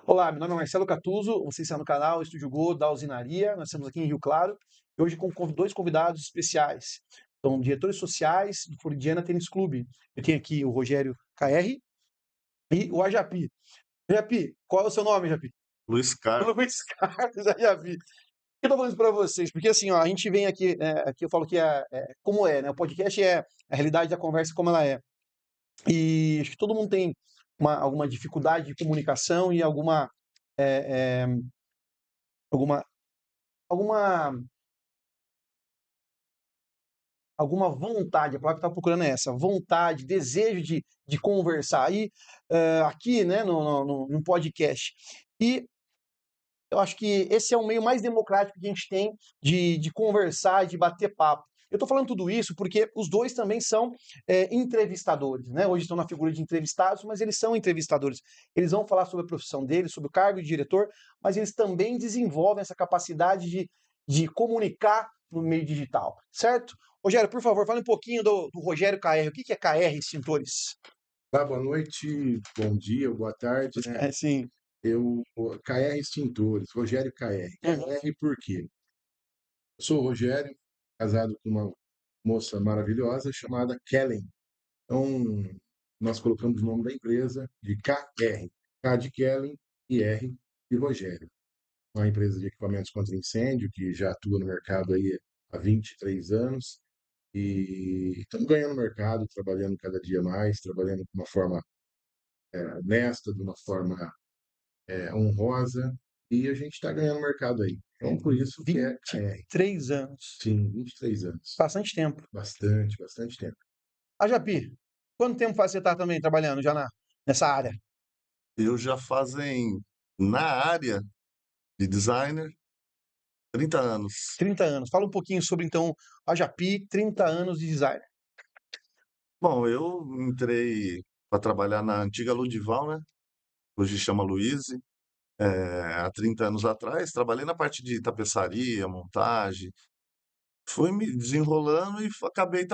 Olá, meu nome é Marcelo Catuzzo, você está no canal Estúdio Go da Usinaria, nós estamos aqui em Rio Claro, e hoje com dois convidados especiais, são diretores sociais do Floridiana Tênis Clube. Eu tenho aqui o Rogério KR e o Ajapi. Ajapi, qual é o seu nome, Ajapi? Luiz Carlos. Luiz Carlos Ajapi. Por que eu tô falando isso para vocês? Porque assim, ó, a gente vem aqui, aqui eu falo que como é, né? O podcast é a realidade da conversa como ela é. E acho que todo mundo tem alguma dificuldade de comunicação e é, é, alguma alguma alguma vontade, a palavra que eu estava procurando é essa, vontade, desejo de conversar. Aí, aqui, né, no podcast. E eu acho que esse é o meio mais democrático que a gente tem de conversar, de bater papo. Eu estou falando tudo isso porque os dois também são entrevistadores, né? Hoje estão na figura de entrevistados, mas eles são entrevistadores. Eles vão falar sobre a profissão deles, sobre o cargo de diretor, mas eles também desenvolvem essa capacidade de comunicar no meio digital, certo? Rogério, por favor, fale um pouquinho do Rogério KR. O que é KR Extintores? Olá, boa noite, bom dia, boa tarde, né? É, sim. KR Extintores, Rogério KR. Uhum. KR por quê? Eu sou o Rogério, casado com uma moça maravilhosa chamada Kellen. Então, nós colocamos o nome da empresa de KR. K de Kellen e R de Rogério. Uma empresa de equipamentos contra incêndio que já atua no mercado aí há 23 anos. E estamos ganhando mercado, trabalhando cada dia mais, trabalhando de uma forma honesta, de uma forma honrosa, e a gente está ganhando mercado aí. Então, por isso que é KR. 23 anos. Sim, 23 anos. Bastante tempo. Bastante, bastante tempo. A Japi, quanto tempo faz que você está também trabalhando já nessa área? Eu já fazem, na área de designer, 30 anos. 30 anos. Fala um pouquinho sobre, então, a Japi, 30 anos de design. Bom, eu entrei para trabalhar na antiga Ludival, né? Hoje chama Luize. Há 30 anos atrás, trabalhei na parte de tapeçaria, montagem. Fui me desenrolando e acabei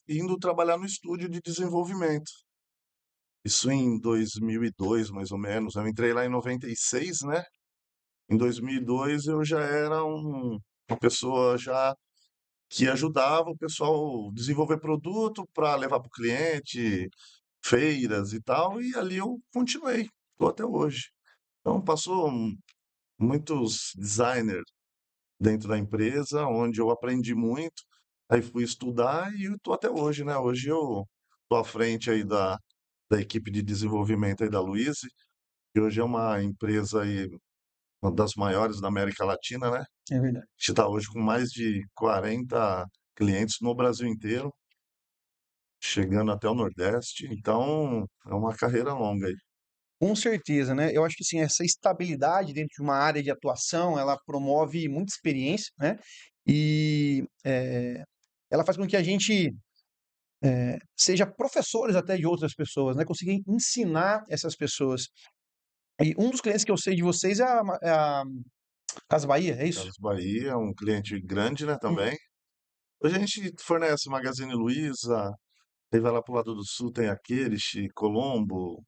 indo trabalhar no estúdio de desenvolvimento. Isso em 2002, mais ou menos. Eu entrei lá em 96, né? Em 2002 eu já era uma pessoa já que ajudava o pessoal a desenvolver produto para levar para o cliente, feiras e tal, e ali eu continuei, estou até hoje. Então passou muitos designers dentro da empresa, onde eu aprendi muito, aí fui estudar e estou até hoje, né? Hoje eu estou à frente aí da equipe de desenvolvimento aí da Luize, que hoje é uma empresa aí, uma das maiores da América Latina, né? A É verdade. gente está hoje com mais de 40 clientes no Brasil inteiro, chegando até o Nordeste, então é uma carreira longa aí. Com certeza, né? Eu acho que assim, essa estabilidade dentro de uma área de atuação, ela promove muita experiência, né? E ela faz com que a gente seja professores até de outras pessoas, né? Consiga ensinar essas pessoas. E um dos clientes que eu sei de vocês é a Casa Bahia, é isso? Casas Bahia é um cliente grande, né, Uhum. também. Hoje a gente fornece Magazine Luiza, aí vai lá pro lado do sul, tem aqueles, Colombo.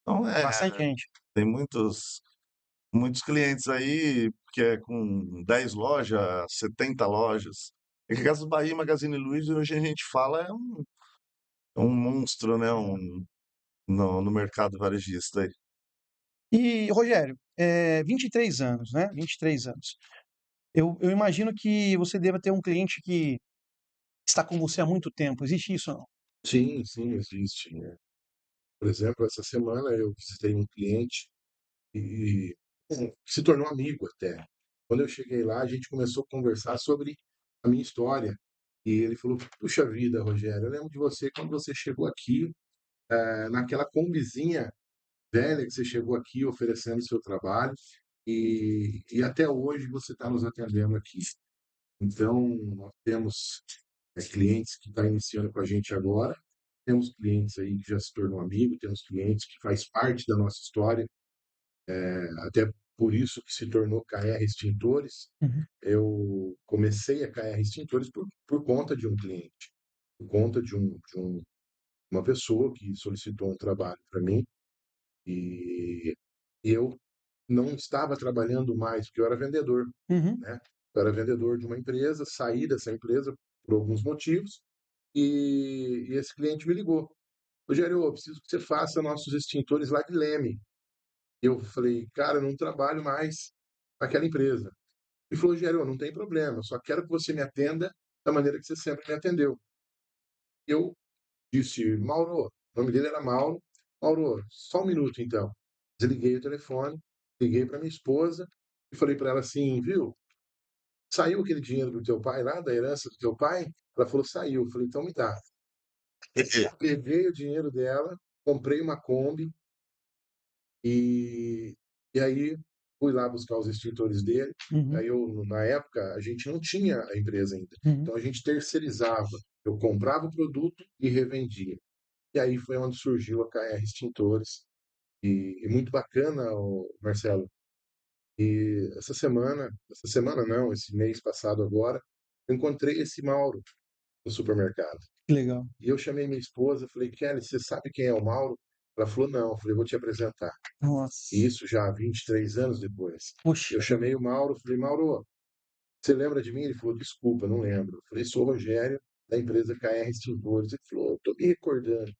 Então, Bastante gente. tem muitos clientes aí que é com 10 lojas, 70 lojas. É que Casas Bahia e Magazine Luiza, hoje a gente fala, é um monstro, né, no mercado varejista aí. E, Rogério, 23 anos, né? 23 anos. Eu imagino que você deva ter um cliente que está com você há muito tempo. Existe isso ou não? Sim, sim, existe, né? Por exemplo, essa semana eu visitei um cliente e se tornou amigo até. Quando eu cheguei lá, a gente começou a conversar sobre a minha história. E ele falou: Puxa vida, Rogério, eu lembro de você quando você chegou aqui, naquela combizinha velha que você chegou aqui oferecendo seu trabalho, e até hoje você está nos atendendo aqui. Então, nós temos clientes que estão iniciando com a gente agora, temos clientes aí que já se tornou amigo, temos clientes que faz parte da nossa história, até por isso que se tornou KR Extintores. Uhum. Eu comecei a KR Extintores por conta de um cliente, por conta uma pessoa que solicitou um trabalho para mim, e e eu não estava trabalhando mais, porque eu era vendedor, Uhum. né? Eu era vendedor de uma empresa, saí dessa empresa por alguns motivos, e esse cliente me ligou. Rogério, eu preciso que você faça nossos extintores lá de Leme. Eu falei, cara, eu não trabalho mais naquela empresa. Ele falou, Rogério, não tem problema, eu só quero que você me atenda da maneira que você sempre me atendeu. Eu disse, Mauro, o nome dele era Mauro. Mauro, só um minuto então. Desliguei o telefone, liguei para minha esposa e falei para ela assim, viu? Saiu aquele dinheiro do teu pai lá, da herança do teu pai? Ela falou, saiu. Eu falei, então me dá. Peguei o dinheiro dela, comprei uma Kombi e, e aí fui lá buscar os extintores dele. Uhum. Aí eu, na época, a gente não tinha a empresa ainda. Uhum. Então a gente terceirizava. Eu comprava o produto e revendia. E aí foi onde surgiu a KR Extintores. E muito bacana, Marcelo. E essa semana não, esse mês passado agora, eu encontrei esse Mauro no supermercado. Que legal. E eu chamei minha esposa, falei, Kelly, você sabe quem é o Mauro? Ela falou, não. Eu falei, vou te apresentar. E Nossa. isso já há 23 anos depois. Puxa Eu vida. chamei o Mauro, falei, Mauro, você lembra de mim? Ele falou, desculpa, não lembro. Eu falei, sou o Rogério, da empresa KR Extintores. Ele falou, tô me recordando.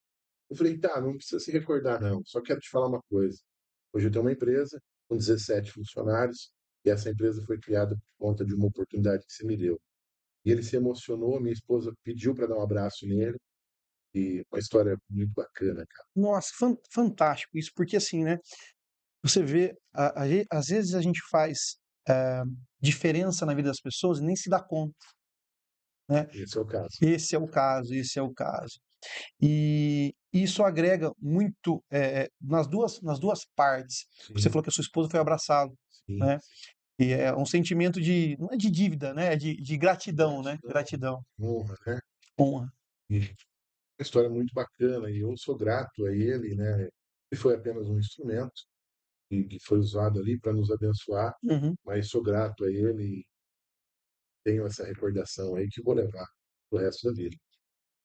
Eu falei, tá, não precisa se recordar, não. Só quero te falar uma coisa. Hoje eu tenho uma empresa com 17 funcionários e essa empresa foi criada por conta de uma oportunidade que você me deu. E ele se emocionou, minha esposa pediu para dar um abraço nele e uma história muito bacana, cara. Nossa, fantástico isso, porque assim, né? Você vê, às vezes a gente faz diferença na vida das pessoas e nem se dá conta, né? Esse é o caso. Esse é o caso, esse é o caso. E isso agrega muito nas duas partes. Você Sim, falou que a sua esposa foi abraçá-lo, sim, né? sim. E é um sentimento de, não é de dívida, né? É de gratidão, né? Gratidão, Gratidão, honra, né? honra. E uma história muito bacana e eu sou grato a ele, né? Ele foi apenas um instrumento e que foi usado ali para nos abençoar, Uhum, mas sou grato a ele e tenho essa recordação aí que vou levar pro resto da vida.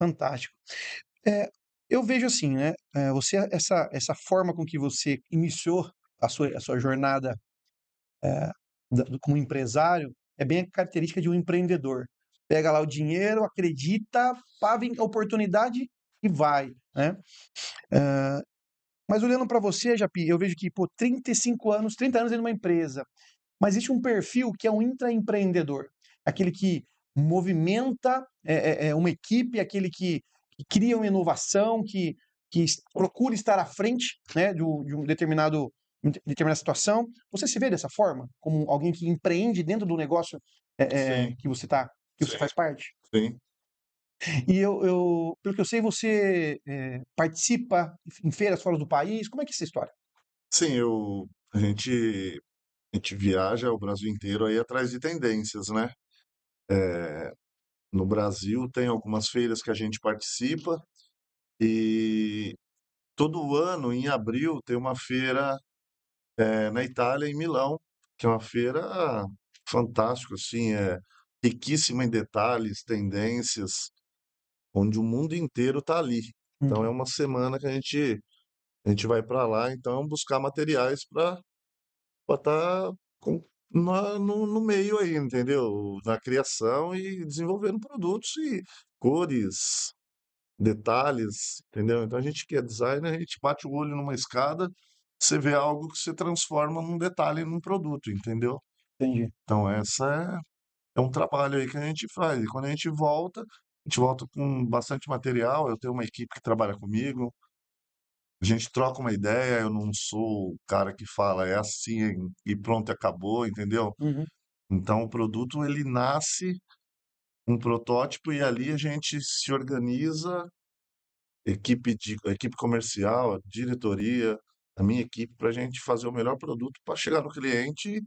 fantástico. É, eu vejo assim, né? Essa forma com que você iniciou a sua jornada como empresário é bem a característica de um empreendedor. Pega lá o dinheiro, acredita, paga a oportunidade e vai, né? Mas olhando para você, Japi, eu vejo que, pô, 35 anos, 30 anos em uma empresa, mas existe um perfil que é um intraempreendedor, aquele que movimenta uma equipe, aquele que cria uma inovação, que procura estar à frente, né, de determinada situação. Você se vê dessa forma, como alguém que empreende dentro do negócio Sim, que você faz parte? sim. E pelo que eu sei, você participa em feiras fora do país. Como é que é essa história? Sim, a gente viaja o Brasil inteiro aí atrás de tendências, né? No Brasil tem algumas feiras que a gente participa e todo ano, em abril, tem uma feira na Itália, em Milão, que é uma feira fantástica, assim, riquíssima em detalhes, tendências, onde o mundo inteiro está ali. Então é Uhum, uma semana que a gente vai para lá, então buscar materiais para estar no meio aí, entendeu? Na criação e desenvolvendo produtos e cores, detalhes, entendeu? Então a gente que é designer, a gente bate o olho numa escada, você vê algo que você transforma num detalhe num produto, entendeu? entendi. Então essa é um trabalho aí que a gente faz. E quando a gente volta com bastante material, eu tenho uma equipe que trabalha comigo, a gente troca uma ideia, eu não sou o cara que fala é assim e pronto, acabou, entendeu? Uhum. Então o produto ele nasce um protótipo e ali a gente se organiza, equipe comercial, a diretoria, a minha equipe, para a gente fazer o melhor produto para chegar no cliente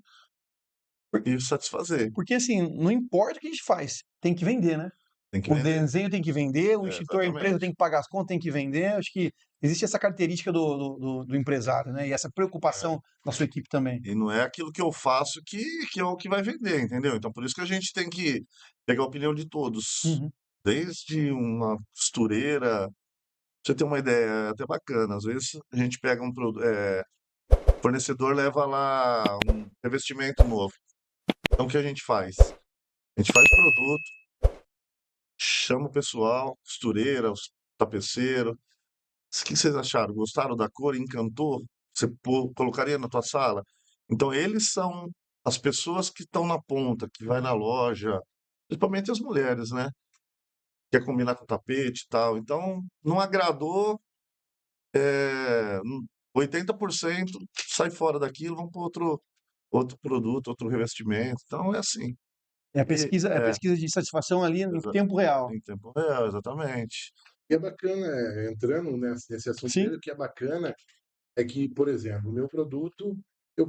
e satisfazer. Porque assim, não importa o que a gente faz, tem que vender, né? Tem que O vender. desenho tem que vender, o É, extintor, a empresa tem exatamente. que pagar as contas, tem que vender. Acho que existe essa característica do empresário, né? E essa É. preocupação da sua equipe também. E não é aquilo que eu faço que é o que vai vender, entendeu? Então, por isso que a gente tem que pegar a opinião de todos. Uhum. Desde uma costureira, pra você ter uma ideia, é até bacana. Às vezes a gente pega o fornecedor leva lá um revestimento novo. Então, o que a gente faz? A gente faz o produto, chama o pessoal, costureira, os tapeceiro. O que vocês acharam? Gostaram da cor? Encantou? Você colocaria na tua sala? Então, eles são as pessoas que estão na ponta, que vai na loja, principalmente as mulheres, né? Quer combinar com tapete e tal. Então, não agradou, 80% sai fora daquilo, vão para outro produto, outro revestimento. Então, é assim. E, É a pesquisa de satisfação ali em exa- tempo real. em tempo real, exatamente. E é bacana, entrando nesse assunto Sim. dele, o que é bacana é que, por exemplo, o meu produto, eu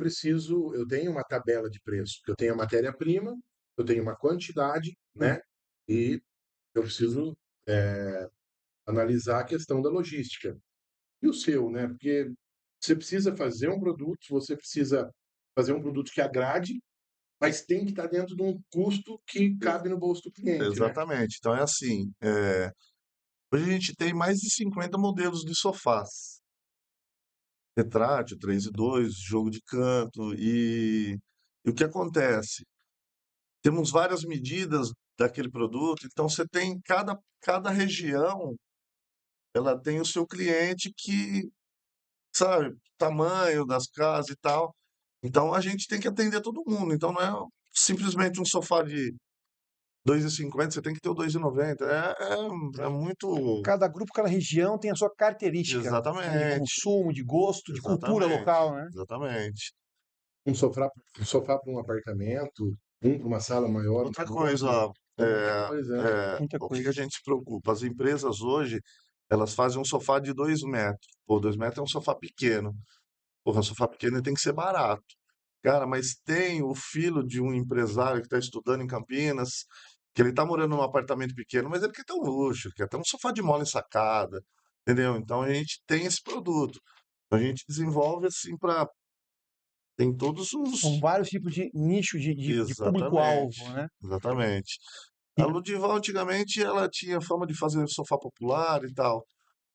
tenho uma tabela de preço, porque eu tenho a matéria-prima, eu tenho uma quantidade, Hum. né? E eu preciso analisar a questão da logística. E o seu, né? Porque você precisa fazer um produto, você precisa fazer um produto que agrade, mas tem que estar dentro de um custo que cabe no bolso do cliente, né? Exatamente. Então, é assim. Hoje a gente tem mais de 50 modelos de sofás. Retrátil, 3 e 2, jogo de canto. E o que acontece? Temos várias medidas daquele produto, então você tem cada região, ela tem o seu cliente que, sabe, tamanho das casas e tal. Então a gente tem que atender todo mundo. Então não é simplesmente um sofá de 2,50, você tem que ter o 2,90. É muito. Cada grupo, cada região tem a sua característica, né, de Exatamente, consumo, de gosto, de cultura exatamente, local, né? exatamente. Um sofá para um apartamento, um para uma sala maior, Outra uma coisa, outra. ó, É muita coisa, né? Muita o que que a coisa. gente se preocupa? As empresas hoje, elas fazem um sofá de 2 metros. Pô, 2 metros é um sofá pequeno. Porra, sofá pequeno ele tem que ser barato. Cara, mas tem o filho de um empresário que está estudando em Campinas, que ele está morando num apartamento pequeno, mas ele quer ter um luxo, ele quer ter um sofá de mola ensacada, entendeu? Então a gente tem esse produto. A gente desenvolve assim para tem todos São os. vários tipos de nicho de público-alvo, Exatamente, né? exatamente. A E, Ludival antigamente ela tinha fama de fazer sofá popular e tal.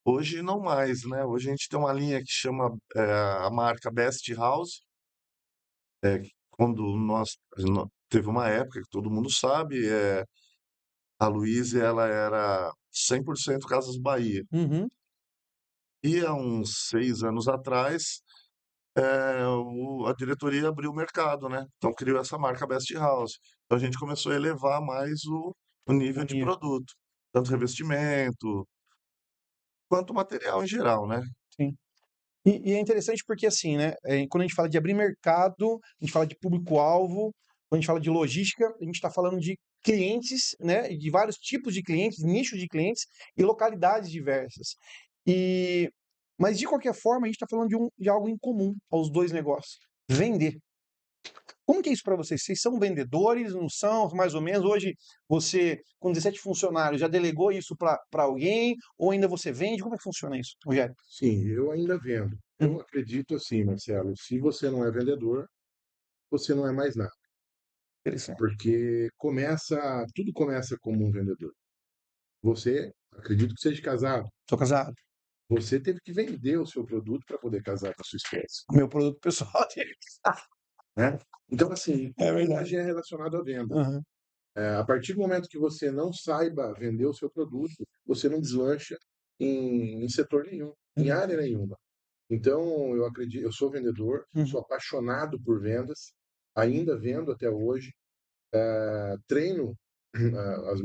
Hoje não mais, né? Hoje a gente tem uma linha que chama a marca Best House. Quando teve uma época que todo mundo sabe, a Luísa ela era 100% Casas Bahia. uhum, E há uns 6 anos atrás, a diretoria abriu o mercado, né? Então criou essa marca Best House. Então a gente começou a elevar mais o o nível de nível, produto, tanto revestimento quanto material em geral, né? sim. E é interessante porque, assim, né, quando a gente fala de abrir mercado, a gente fala de público-alvo, quando a gente fala de logística, a gente está falando de clientes, né, de vários tipos de clientes, nichos de clientes e localidades diversas. E, mas, de qualquer forma, a gente está falando de algo em comum aos dois negócios: vender. Como que é isso para vocês? Vocês são vendedores, não são, mais ou menos? Hoje, você, com 17 funcionários, já delegou isso para alguém? Ou ainda você vende? Como é que funciona isso, Rogério? Sim, eu ainda vendo. Eu Uhum, acredito assim, Marcelo, se você não é vendedor, você não é mais nada, interessante. porque tudo começa como um vendedor. Você, acredito que seja casado, Sou casado. você teve que vender o seu produto para poder casar com a sua esposa, Meu produto pessoal dele. né? Então, assim, É tudo verdade. hoje é relacionado à venda. Aham. A partir do momento que você não saiba vender o seu produto, você não deslancha em setor nenhum, em Uhum. área nenhuma. Então, eu acredito, eu sou vendedor, Uhum. sou apaixonado por vendas, ainda vendo até hoje, treino as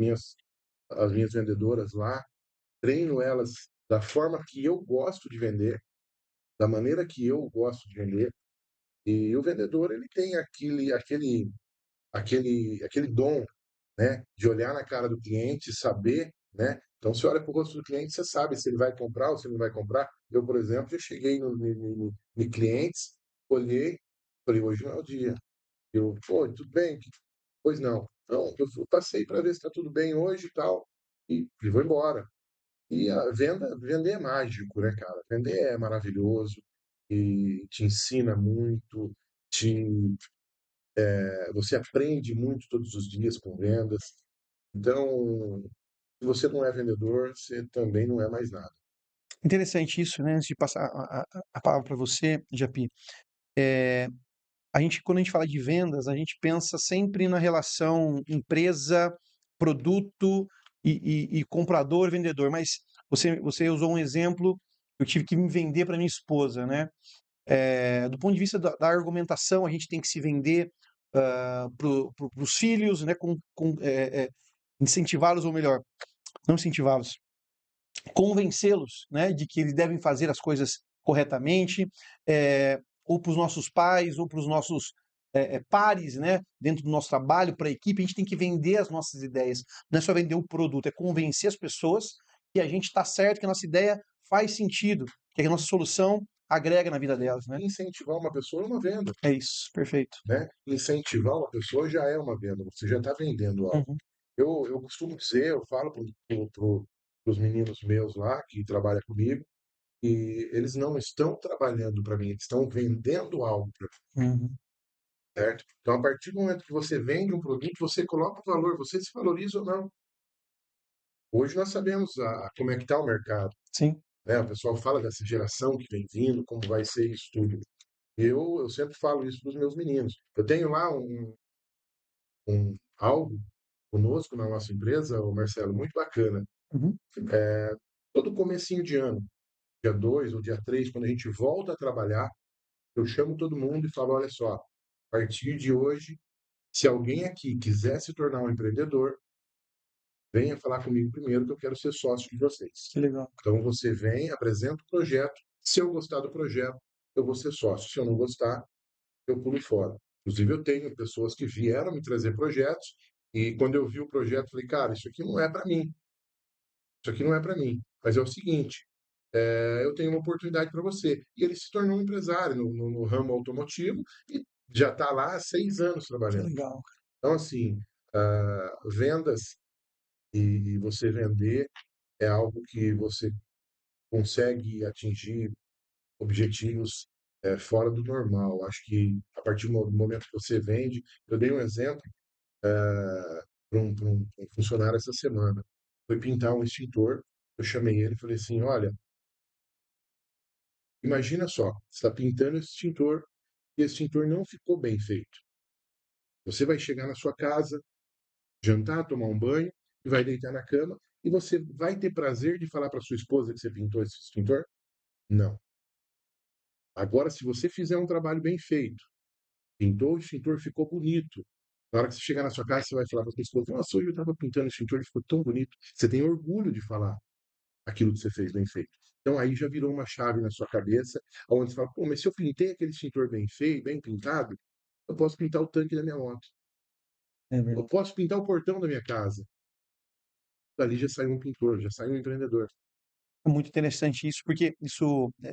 minhas vendedoras lá, treino elas da forma que eu gosto de vender, da maneira que eu gosto de vender. E o vendedor, ele tem aquele dom, né, de olhar na cara do cliente, saber, né? Então, você olha para o rosto do cliente, você sabe se ele vai comprar ou se ele não vai comprar. Eu, por exemplo, já cheguei em clientes, olhei, falei, hoje não é o dia. Eu, pô, tudo bem? Pois não. Não, eu passei para ver se está tudo bem hoje e tal, e vou embora. E vender é mágico, né, cara? Vender é maravilhoso e te ensina muito, te você aprende muito todos os dias com vendas. Então, se você não é vendedor, você também não é mais nada. Interessante isso, né? Antes de passar a palavra para você, Japi. quando a gente fala de vendas, a gente pensa sempre na relação empresa, produto e comprador, vendedor. Mas você usou um exemplo, eu tive que me vender para minha esposa, né? Do ponto de vista da argumentação, a gente tem que se vender para os filhos, né? Incentivá-los, ou melhor, não incentivá-los, convencê-los, né, de que eles devem fazer as coisas corretamente, ou para os nossos pais, ou para os nossos pares, né, dentro do nosso trabalho, para a equipe, a gente tem que vender as nossas ideias. Não é só vender o produto, é convencer as pessoas que a gente está certo, que a nossa ideia faz sentido, que a nossa solução agrega na vida delas, né? Incentivar uma pessoa é uma venda, É isso, perfeito. né? Incentivar uma pessoa já é uma venda, você já está vendendo algo. Uhum, Eu costumo dizer, eu falo para os meninos meus lá que trabalham comigo, e eles não estão trabalhando para mim, eles estão vendendo algo para mim, uhum. certo? Então, a partir do momento que você vende um produto, você coloca o valor, você se valoriza ou não. Hoje nós sabemos como é que está o mercado, Sim. né? O pessoal fala dessa geração que vem vindo, como vai ser isso tudo. Eu sempre falo isso para os meus meninos. Eu tenho lá algo conosco na nossa empresa, o Marcelo, muito bacana. Uhum. Todo comecinho de ano, dia 2 ou dia 3, quando a gente volta a trabalhar, eu chamo todo mundo e falo, olha só, a partir de hoje, se alguém aqui quiser se tornar um empreendedor, venha falar comigo primeiro que eu quero ser sócio de vocês. Que legal. Então você vem, apresenta o projeto, se eu gostar do projeto, eu vou ser sócio. Se eu não gostar, eu pulo fora. Inclusive eu tenho pessoas que vieram me trazer projetos e quando eu vi o projeto, falei, cara, isso aqui não é para mim. Isso aqui não é para mim. Mas é o seguinte, eu tenho uma oportunidade para você. E ele se tornou um empresário no ramo automotivo e já está lá há 6 anos Que trabalhando. legal. Então, assim, vendas e você vender é algo que você consegue atingir objetivos fora do normal. Acho que a partir do momento que você vende, eu dei um exemplo para um funcionário essa semana. Foi pintar um extintor, eu chamei ele e falei assim, olha, imagina só, você está pintando esse extintor e esse extintor não ficou bem feito. Você vai chegar na sua casa, jantar, tomar um banho e vai deitar na cama e você vai ter prazer de falar para sua esposa que você pintou esse extintor? Não. Agora, se você fizer um trabalho bem feito, pintou o extintor, ficou bonito. Na hora que você chegar na sua casa, você vai falar para sua esposa: nossa, hoje eu estava pintando o extintor, ele ficou tão bonito. Você tem orgulho de falar aquilo que você fez bem feito. Então aí já virou uma chave na sua cabeça, onde você fala: pô, mas se eu pintei aquele extintor bem feio, bem pintado, eu posso pintar o tanque da minha moto. É Eu verdade. posso pintar o portão da minha casa. Dali já saiu um pintor, já saiu um empreendedor. É muito interessante isso, porque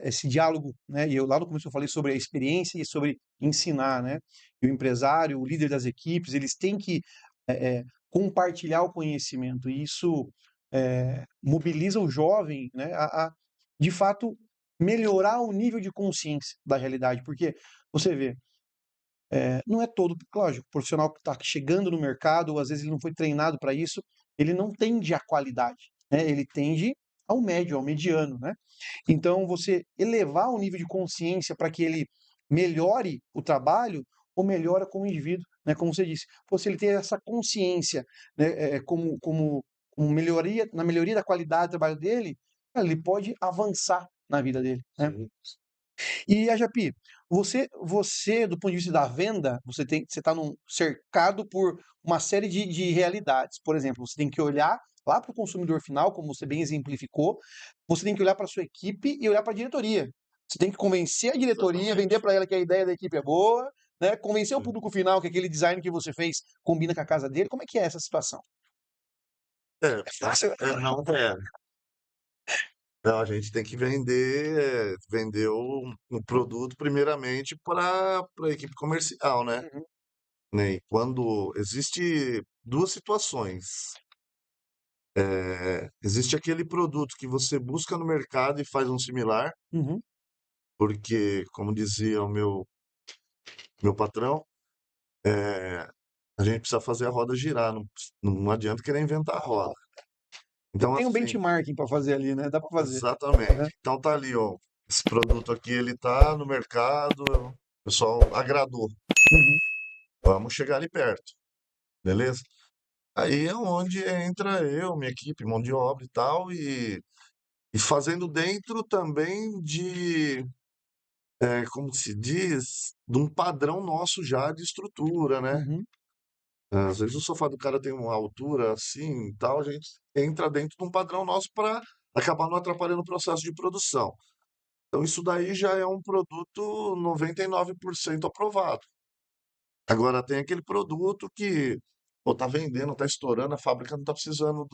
esse diálogo, né? E eu lá no começo eu falei sobre a experiência e sobre ensinar, né? E o empresário, o líder das equipes, eles têm que compartilhar o conhecimento. E isso mobiliza o jovem, né? De fato melhorar o nível de consciência da realidade, porque você vê, não é todo, lógico, o profissional que está chegando no mercado, ou às vezes ele não foi treinado para isso, ele não tende à qualidade, né? Ele tende ao médio, ao mediano, né? Então, você elevar o nível de consciência para que ele melhore o trabalho ou melhora como indivíduo, né? Como você disse, se ele ter essa consciência, né, como melhoria, na melhoria da qualidade do trabalho dele, ele pode avançar na vida dele, né? Sim. E a Japi, você do ponto de vista da venda, você está cercado por uma série de realidades. Por exemplo, você tem que olhar lá para o consumidor final, como você bem exemplificou, você tem que olhar para a sua equipe e olhar para a diretoria. Você tem que convencer a diretoria, vender Exatamente. para ela que a ideia da equipe é boa, né? Convencer o Sim. público final que aquele design que você fez combina com a casa dele. Como é que é essa situação? É, É fácil? não é. Não, a gente tem que vender o produto primeiramente para a equipe comercial, né? Uhum, Né? E quando existe duas situações. Existe aquele produto que você busca no mercado e faz um similar, uhum. porque, como dizia o meu patrão, eh, a gente precisa fazer a roda girar, não adianta querer inventar a roda. Então, Tem um assim, benchmarking para fazer ali, né? Dá para fazer. exatamente. Aham. Então tá ali, ó, esse produto aqui ele tá no mercado, pessoal agradou. Uhum. Vamos chegar ali perto, beleza? Aí é onde entra eu, minha equipe, mão de obra e tal, e fazendo dentro também de, como se diz, de um padrão nosso já de estrutura, né? Uhum. Às vezes o sofá do cara tem uma altura assim e tal, a gente entra dentro de um padrão nosso para acabar não atrapalhando o processo de produção. Então isso daí já é um produto 99% aprovado. Agora tem aquele produto que, pô, tá vendendo, tá estourando, a fábrica não tá precisando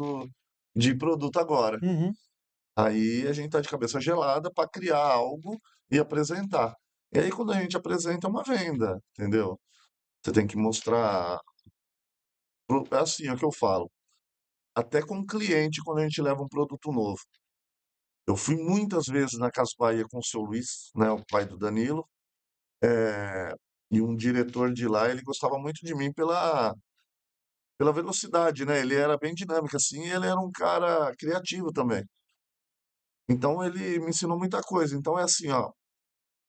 de produto agora. Uhum. Aí a gente tá de cabeça gelada para criar algo e apresentar. E aí quando a gente apresenta é uma venda, entendeu? Você tem que mostrar, é assim, é o que eu falo. Até com cliente quando a gente leva um produto novo. Eu fui muitas vezes na Casa Bahia com o seu Luiz, né, o pai do Danilo, e um diretor de lá, ele gostava muito de mim pela velocidade, né? Ele era bem dinâmico assim, e ele era um cara criativo também. Então ele me ensinou muita coisa. Então é assim, ó,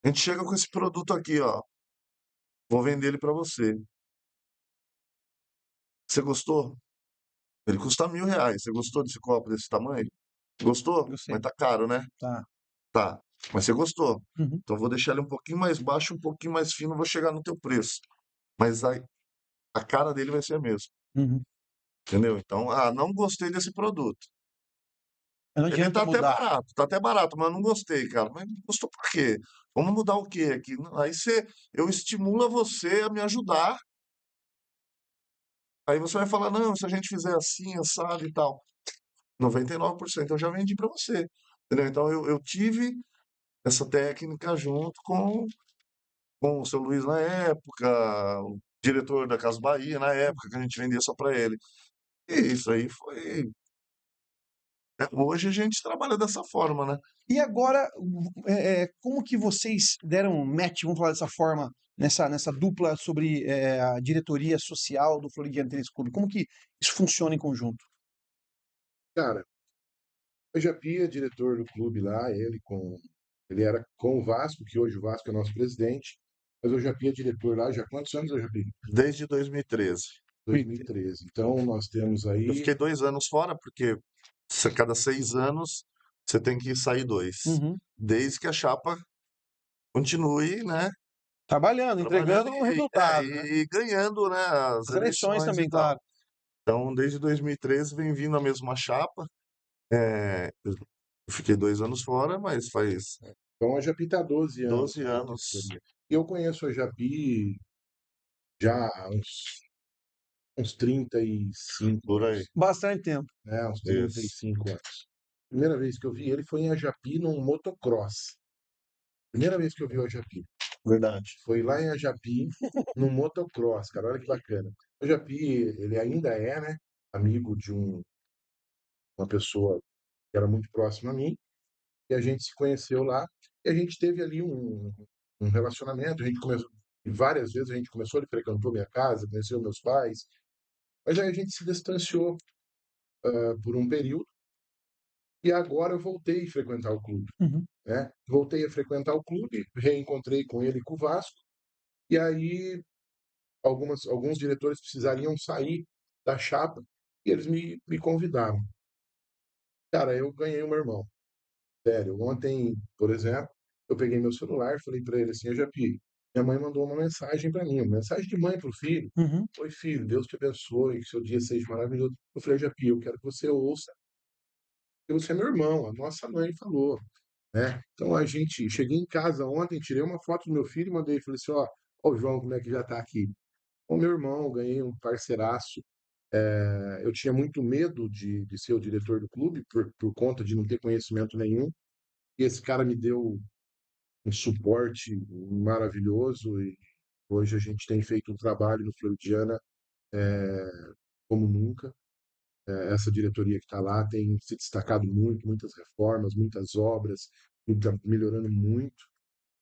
a gente chega com esse produto aqui, ó, vou vender ele para você. Você gostou? Ele custa R$ 1.000. Você gostou desse copo desse tamanho? Gostou? Mas Gostei. tá caro, né? Tá. Tá. Mas você gostou? Uhum. Então eu vou deixar ele um pouquinho mais baixo, um pouquinho mais fino, vou chegar no teu preço. Mas a cara dele vai ser a mesma, Uhum. entendeu? Então, não gostei desse produto. Não Ele adianta mudar. tá até barato, mas não gostei, cara. Mas não gostou por quê? Vamos mudar o quê aqui? Aí eu estimulo você a me ajudar. Aí você vai falar, não, se a gente fizer assim, assado e tal. 99% eu já vendi para você, entendeu? Então eu tive essa técnica junto com o seu Luiz na época, o diretor da Casa Bahia na época, que a gente vendia só para ele. E isso aí foi. Hoje a gente trabalha dessa forma, né? E agora, como que vocês deram match, vamos falar dessa forma, nessa dupla sobre a diretoria social do Floridiano Tênis Clube? Como que isso funciona em conjunto? Cara, o Japi é diretor do clube lá, ele era com o Vasco, que hoje o Vasco é nosso presidente, mas o Japi é diretor lá já há quantos anos, o Japi? Desde 2013. 2013. Então nós temos Eu aí, fiquei 2 anos fora, porque cada 6 anos você tem que sair dois. Uhum. Desde que a chapa continue, né? Trabalhando, Trabalhando entregando um resultado, né? e ganhando, né, as As eleições eleições e também, tal. claro. Então, desde 2013 vem vindo a mesma chapa. Eu fiquei 2 anos fora, mas faz então a Japi está há 12 anos 12 lá na anos diretoria. E eu conheço a Japi já há uns 35 por aí. anos, Bastante tempo. né? Uns Isso. 35 anos. Primeira vez que eu vi ele foi em Ajapi num motocross. Primeira vez que eu vi o Ajapi. Verdade. Foi lá em Ajapi, no motocross, cara, olha que bacana. O Ajapi, ele ainda é, né, amigo de uma pessoa que era muito próxima a mim, e a gente se conheceu lá, e a gente teve ali um relacionamento, a gente começou, e várias vezes a gente começou, ele frequentou minha casa, conheceu meus pais, mas aí a gente se distanciou por um período, e agora eu voltei a frequentar o clube, Uhum. né? Voltei a frequentar o clube, reencontrei com ele e com o Vasco, e aí alguns diretores precisariam sair da chapa e eles me convidaram. Cara, eu ganhei o meu irmão. Sério, ontem, por exemplo, eu peguei meu celular e falei para ele assim: Eu Japi, minha mãe mandou uma mensagem para mim, uma mensagem de mãe para o filho. Uhum. Oi, filho, Deus te abençoe, que seu dia seja maravilhoso. Eu falei: Japi, eu quero que você ouça, porque você é meu irmão, a nossa mãe falou, né? Então cheguei em casa ontem, tirei uma foto do meu filho e mandei, falei assim: ó o João, como é que já tá aqui. O meu irmão, ganhei um parceiraço. Eu tinha muito medo de ser o diretor do clube por conta de não ter conhecimento nenhum. E esse cara me deu um suporte maravilhoso e hoje a gente tem feito um trabalho no Floridiana como nunca. Essa diretoria que está lá tem se destacado muito, muitas reformas, muitas obras, melhorando muito,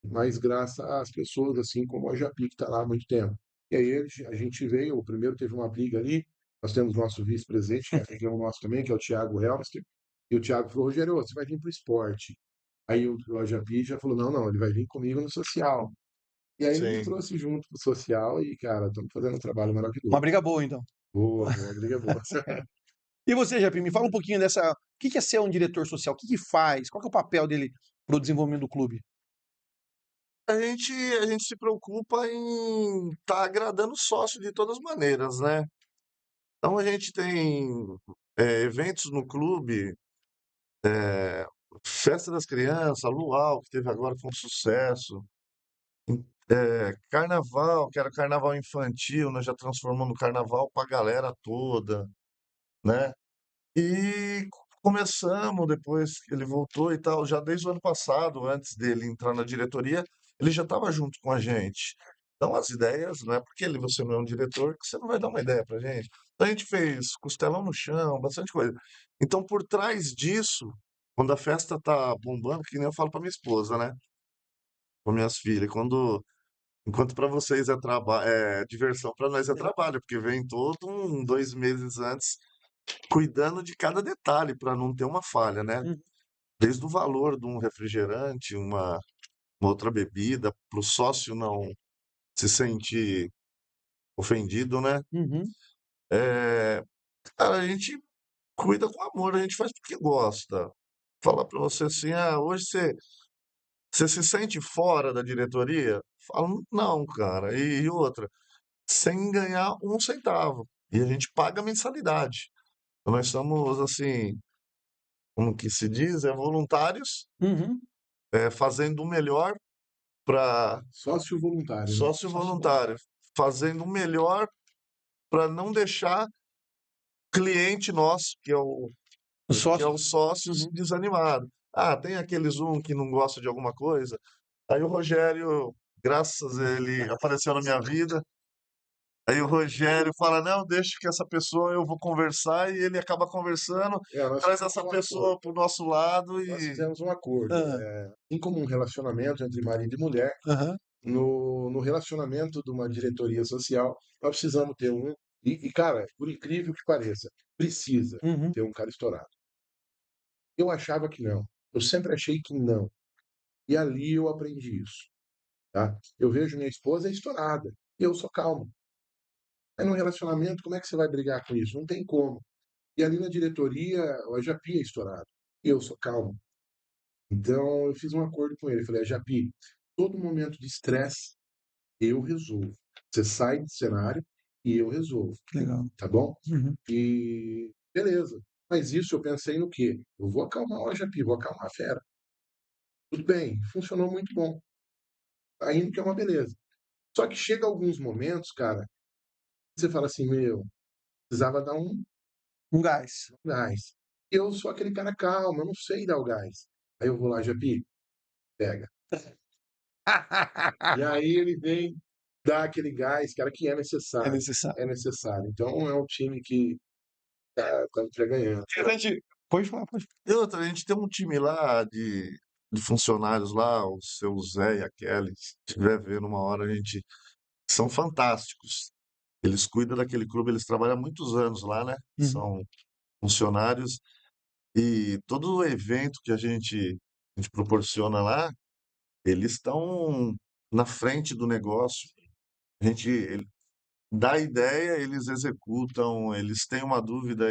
mas graças às pessoas assim como a Japi, que está lá há muito tempo. E aí a gente veio, o primeiro teve uma briga ali, nós temos nosso vice-presidente, que é o nosso também, que é o Thiago Helmster, e o Thiago falou: Rogério, você vai vir para o esporte. Aí o Japi já falou: não, ele vai vir comigo no social. E aí ele me sim. trouxe junto pro social e, cara, estamos fazendo um trabalho Uma maravilhoso. briga boa, então. Boa, boa, briga boa. E você, Japim, me fala um pouquinho dessa. O que é ser um diretor social? O que faz? Qual que é o papel dele para o desenvolvimento do clube? A gente se preocupa em estar agradando o sócio de todas as maneiras, né? Então a gente tem eventos no clube, eh, Festa das Crianças, Luau, que teve agora, foi um sucesso. Carnaval, que era carnaval infantil, nós já transformamos no carnaval para a galera toda, né? E começamos, depois que ele voltou e tal, já desde o ano passado, antes dele entrar na diretoria, ele já estava junto com a gente. Então, as ideias, não é porque você não é um diretor que você não vai dar uma ideia pra gente. Então, a gente fez costelão no chão, bastante coisa. Então, por trás disso, quando a festa tá bombando, que nem eu falo pra minha esposa, né? Com minhas filhas, enquanto para vocês é diversão, para nós é trabalho, porque vem todo 2 meses antes cuidando de cada detalhe para não ter uma falha, né? Uhum. Desde o valor de um refrigerante, uma outra bebida, para o sócio não se sentir ofendido, né? Uhum. É, cara, a gente cuida com amor, a gente faz porque gosta. Falar para você assim, hoje você se sente fora da diretoria? Falo, não, cara. E outra, sem ganhar um centavo. E a gente paga mensalidade. Então, nós somos, assim, como que se diz? Voluntários, Uhum. fazendo o melhor para Sócio voluntário, né? sócio voluntário, fazendo o melhor para não deixar cliente nosso, O que é sócio. o sócio, Uhum. desanimado. Tem aqueles que não gosta de alguma coisa. Aí o Rogério, graças a ele, apareceu na minha vida. Aí o Rogério fala, não, deixa que essa pessoa eu vou conversar, e ele acaba conversando, Nós traz fizemos essa um acordo. pessoa pro nosso lado Nós e fizemos um acordo. Ah, Assim como um relacionamento entre marido e mulher, aham. no relacionamento de uma diretoria social, nós precisamos ter um. Cara, por incrível que pareça, precisa Uhum. ter um cara estourado. Eu achava que não. Eu sempre achei que não. E ali eu aprendi isso, tá? Eu vejo minha esposa estourada e eu sou calmo. Aí no relacionamento, como é que você vai brigar com isso? Não tem como. E ali na diretoria, o Japi é estourado. E eu sou calmo. Então eu fiz um acordo com ele. Falei, Japi, todo momento de estresse eu resolvo. Você sai do cenário e eu resolvo, Que legal. tá bom? Uhum. E beleza. Mas isso eu pensei no quê? Eu vou acalmar o Japi, vou acalmar a fera. Tudo bem, funcionou muito bom. Tá indo que é uma beleza. Só que chega alguns momentos, cara, você fala assim, meu, precisava dar um Um gás. gás. Eu sou aquele cara calmo, eu não sei dar o gás. Aí eu vou lá, Japi, pega. E aí ele vem dar aquele gás, cara, que é É necessário. necessário. É necessário. Então é um time que tá ganhando. Interessante. Pode falar, pode. E outra, a gente tem um time lá de funcionários lá, o seu Zé e a Kelly, se estiver vendo uma hora, a gente são fantásticos. Eles cuidam daquele clube, eles trabalham há muitos anos lá, né? Uhum. São funcionários e todo o evento que a gente proporciona lá, eles estão na frente do negócio. Ele dá a ideia, eles executam, eles têm uma dúvida,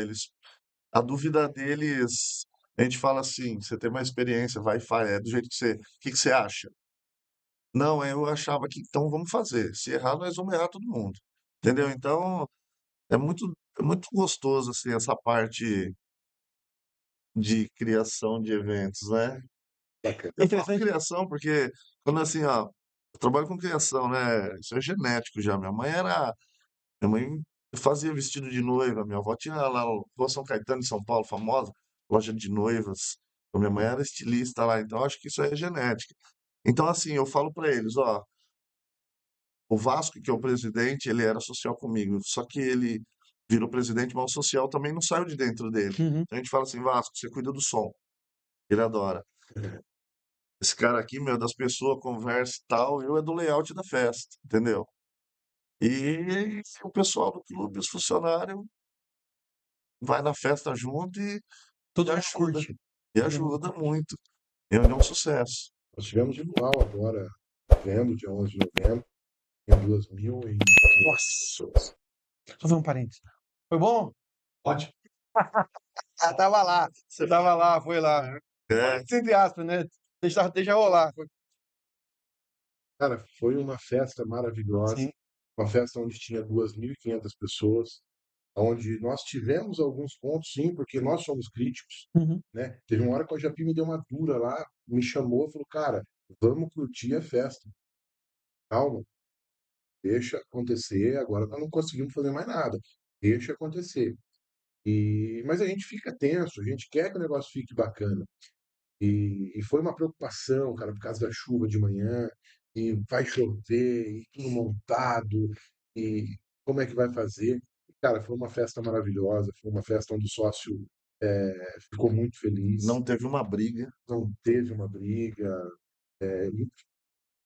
a dúvida deles, a gente fala assim, você tem mais experiência, vai, faz, do jeito o que que você acha? Não, eu achava que então vamos fazer. Se errar, nós vamos errar todo mundo. Entendeu? Então, é muito gostoso assim essa parte de criação de eventos, né? É Eu falo interessante. criação porque quando assim, ó, eu trabalho com criação, né? Isso é genético já. Minha mãe fazia vestido de noiva, minha avó tinha lá na Rua São Caetano, em São Paulo, famosa loja de noivas. Então, minha mãe era estilista lá, então acho que isso é genética. Então, assim, eu falo para eles, ó, o Vasco, que é o presidente, ele era social comigo, só que ele virou presidente, mas o social também não saiu de dentro dele. Uhum. Então, a gente fala assim, Vasco, você cuida do som, ele adora. Esse cara aqui, meu, das pessoas, conversa e tal, eu é do layout da festa, entendeu? E o pessoal do clube, os funcionários, vai na festa junto e Todo mundo ajuda. curte. E Todo mundo ajuda curte. muito. E é um sucesso. Nós tivemos de Luau agora, novembro, dia 11 de novembro, tinha 2.500 Nossa, pessoas. só fazer um parênteses. Foi bom? Ótimo. Ah, tava lá. Você tava lá, foi lá. É, Entre aspas, né? Deixa rolar. Cara, foi uma festa maravilhosa, Sim. uma festa onde tinha 2.500 pessoas, onde nós tivemos alguns pontos, sim, porque nós somos críticos, Uhum. né? Teve uma hora que o Japi me deu uma dura lá, me chamou e falou, cara, vamos curtir a festa. Calma, deixa acontecer, agora nós não conseguimos fazer mais nada. Deixa acontecer. Mas a gente fica tenso, a gente quer que o negócio fique bacana. E foi uma preocupação, cara, por causa da chuva de manhã, e vai chover, e tudo montado, e como é que vai fazer? Cara, foi uma festa maravilhosa, foi uma festa onde o sócio ficou muito feliz, não teve uma briga. não teve uma briga. E,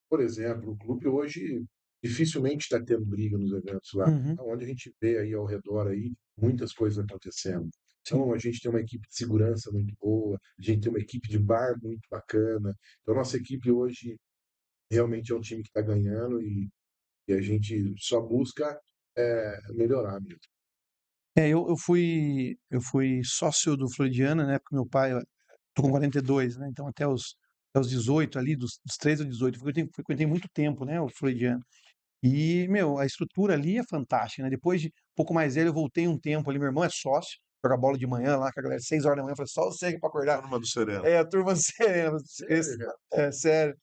por exemplo, o clube hoje dificilmente está tendo briga nos eventos lá, Uhum. onde a gente vê aí ao redor aí muitas coisas acontecendo. Sim. Então, a gente tem uma equipe de segurança muito boa, a gente tem uma equipe de bar muito bacana. Então, a nossa equipe hoje realmente é um time que está ganhando e a gente só busca melhorar mesmo. Eu fui sócio do Floridiana, né? Porque meu pai, eu tô com 42, né? Então até os 18 ali, dos 13 aos 18, frequentei muito tempo, né? O Floridiana. E, meu, a estrutura ali é fantástica, né? Depois de um pouco mais velho, eu voltei um tempo ali. Meu irmão é sócio, joga bola de manhã lá, com a galera, 6 horas da manhã. Eu falei, só você pra acordar. Turma do Sereno. É, a turma serena, Sério, cara? é sério.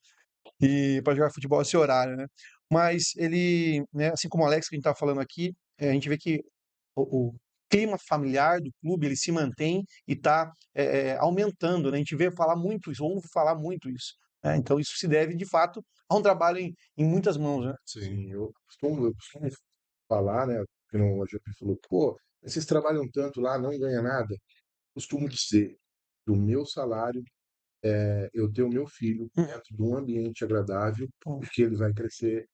E para jogar futebol esse horário, né? Mas ele, né, assim como o Alex que a gente tá falando aqui, a gente vê que o clima familiar do clube ele se mantém e está aumentando, né? A gente vê falar muito isso, ouve falar muito isso. Né? Então isso se deve de fato a um trabalho em muitas mãos, né? Sim. Sim, eu costumo falar, né? Que o GP falou, pô, vocês trabalham tanto lá, não ganha nada. Costumo dizer, do meu salário, eu ter o meu filho Hum, dentro de um ambiente agradável, pô, porque ele vai crescer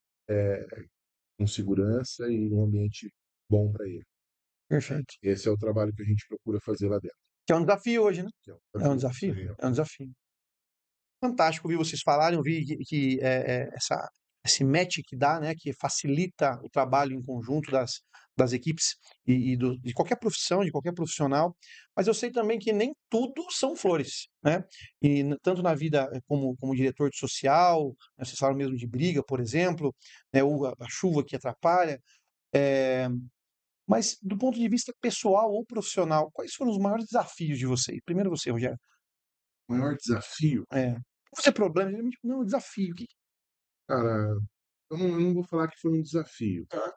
com segurança e um ambiente bom para ele. perfeito. Esse é o trabalho que a gente procura fazer lá dentro. Que é um desafio hoje, né? Que é um É um desafio. desafio, Sim. é um desafio. Fantástico ouvir vocês falarem, ouvir que esse match que dá, né, que facilita o trabalho em conjunto das equipes de qualquer profissão, de qualquer profissional, mas eu sei também que nem tudo são flores, né? Tanto na vida como diretor de social, né, vocês falam mesmo de briga, por exemplo, né, ou a chuva que atrapalha, eh, mas do ponto de vista pessoal ou profissional, quais foram os maiores desafios de vocês? Primeiro você, Rogério. O maior desafio, É. Não é problema, geralmente não, desafio. cara, eu não vou falar que foi um desafio, tá?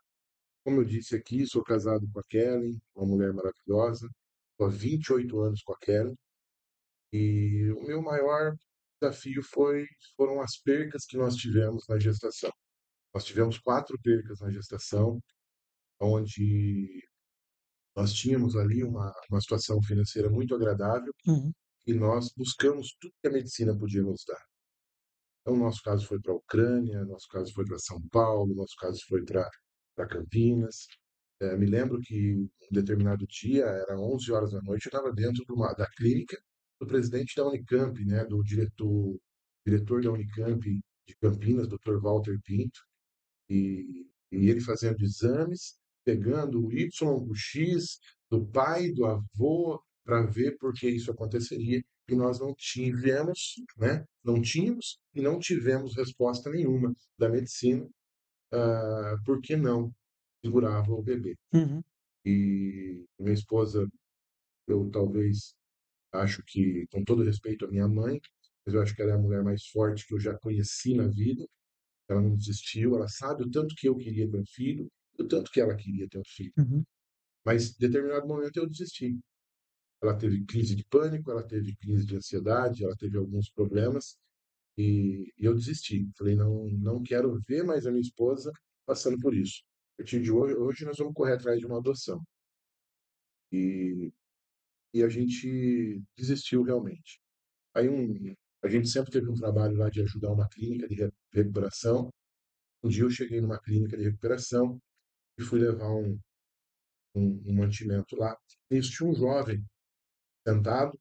Como eu disse aqui, sou casado com a Kellen, uma mulher maravilhosa. Estou há 28 anos com a Kellen. E o meu maior desafio foram as percas que nós tivemos na gestação. Nós tivemos 4 percas na gestação, onde nós tínhamos ali uma situação financeira muito agradável Uhum. e nós buscamos tudo que a medicina podia nos dar. Então, nosso caso foi para a Ucrânia, nosso caso foi para São Paulo, nosso caso foi para Campinas. Me lembro que um determinado dia, era 11 horas da noite, eu estava dentro da clínica do presidente da Unicamp, né, do diretor da Unicamp de Campinas, Dr. Walter Pinto, e ele fazendo exames, pegando o Y, o X do pai, do avô, para ver por que isso aconteceria. E nós não tivemos, né? Não tínhamos e não tivemos resposta nenhuma da medicina, por que não segurava o bebê. Uhum. E minha esposa, eu talvez acho que, com todo respeito à minha mãe, mas eu acho que ela é a mulher mais forte que eu já conheci na vida. Ela não desistiu, ela sabe o tanto que eu queria ter um filho, e o tanto que ela queria ter um filho. Uhum. Mas, em determinado momento, eu desisti. Ela teve crise de pânico, ela teve crise de ansiedade, ela teve alguns problemas, e eu desisti. Falei, não, não quero ver mais a minha esposa passando por isso. A partir de hoje nós vamos correr atrás de uma adoção. E, e a gente desistiu realmente. Aí a gente sempre teve um trabalho lá de ajudar uma clínica de recuperação. Um dia eu cheguei numa clínica de recuperação e fui levar um mantimento lá. Nisso tinha um jovem sentado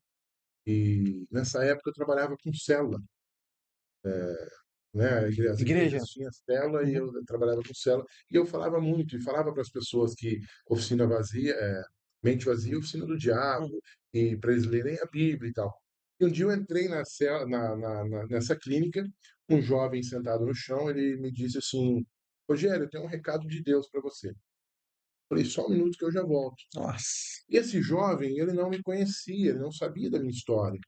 e nessa época eu trabalhava com célula. né? As Igreja. igrejas tinham célula e Uhum. eu trabalhava com célula. E eu falava muito, e falava para as pessoas que oficina vazia, mente vazia, oficina do diabo, Uhum. e para eles lerem a Bíblia e tal. E um dia eu entrei nessa clínica, um jovem sentado no chão, ele me disse assim: Rogério, eu tenho um recado de Deus para você. Eu falei, só um minuto que eu já volto. Nossa. E esse jovem, ele não me conhecia, ele não sabia da minha história.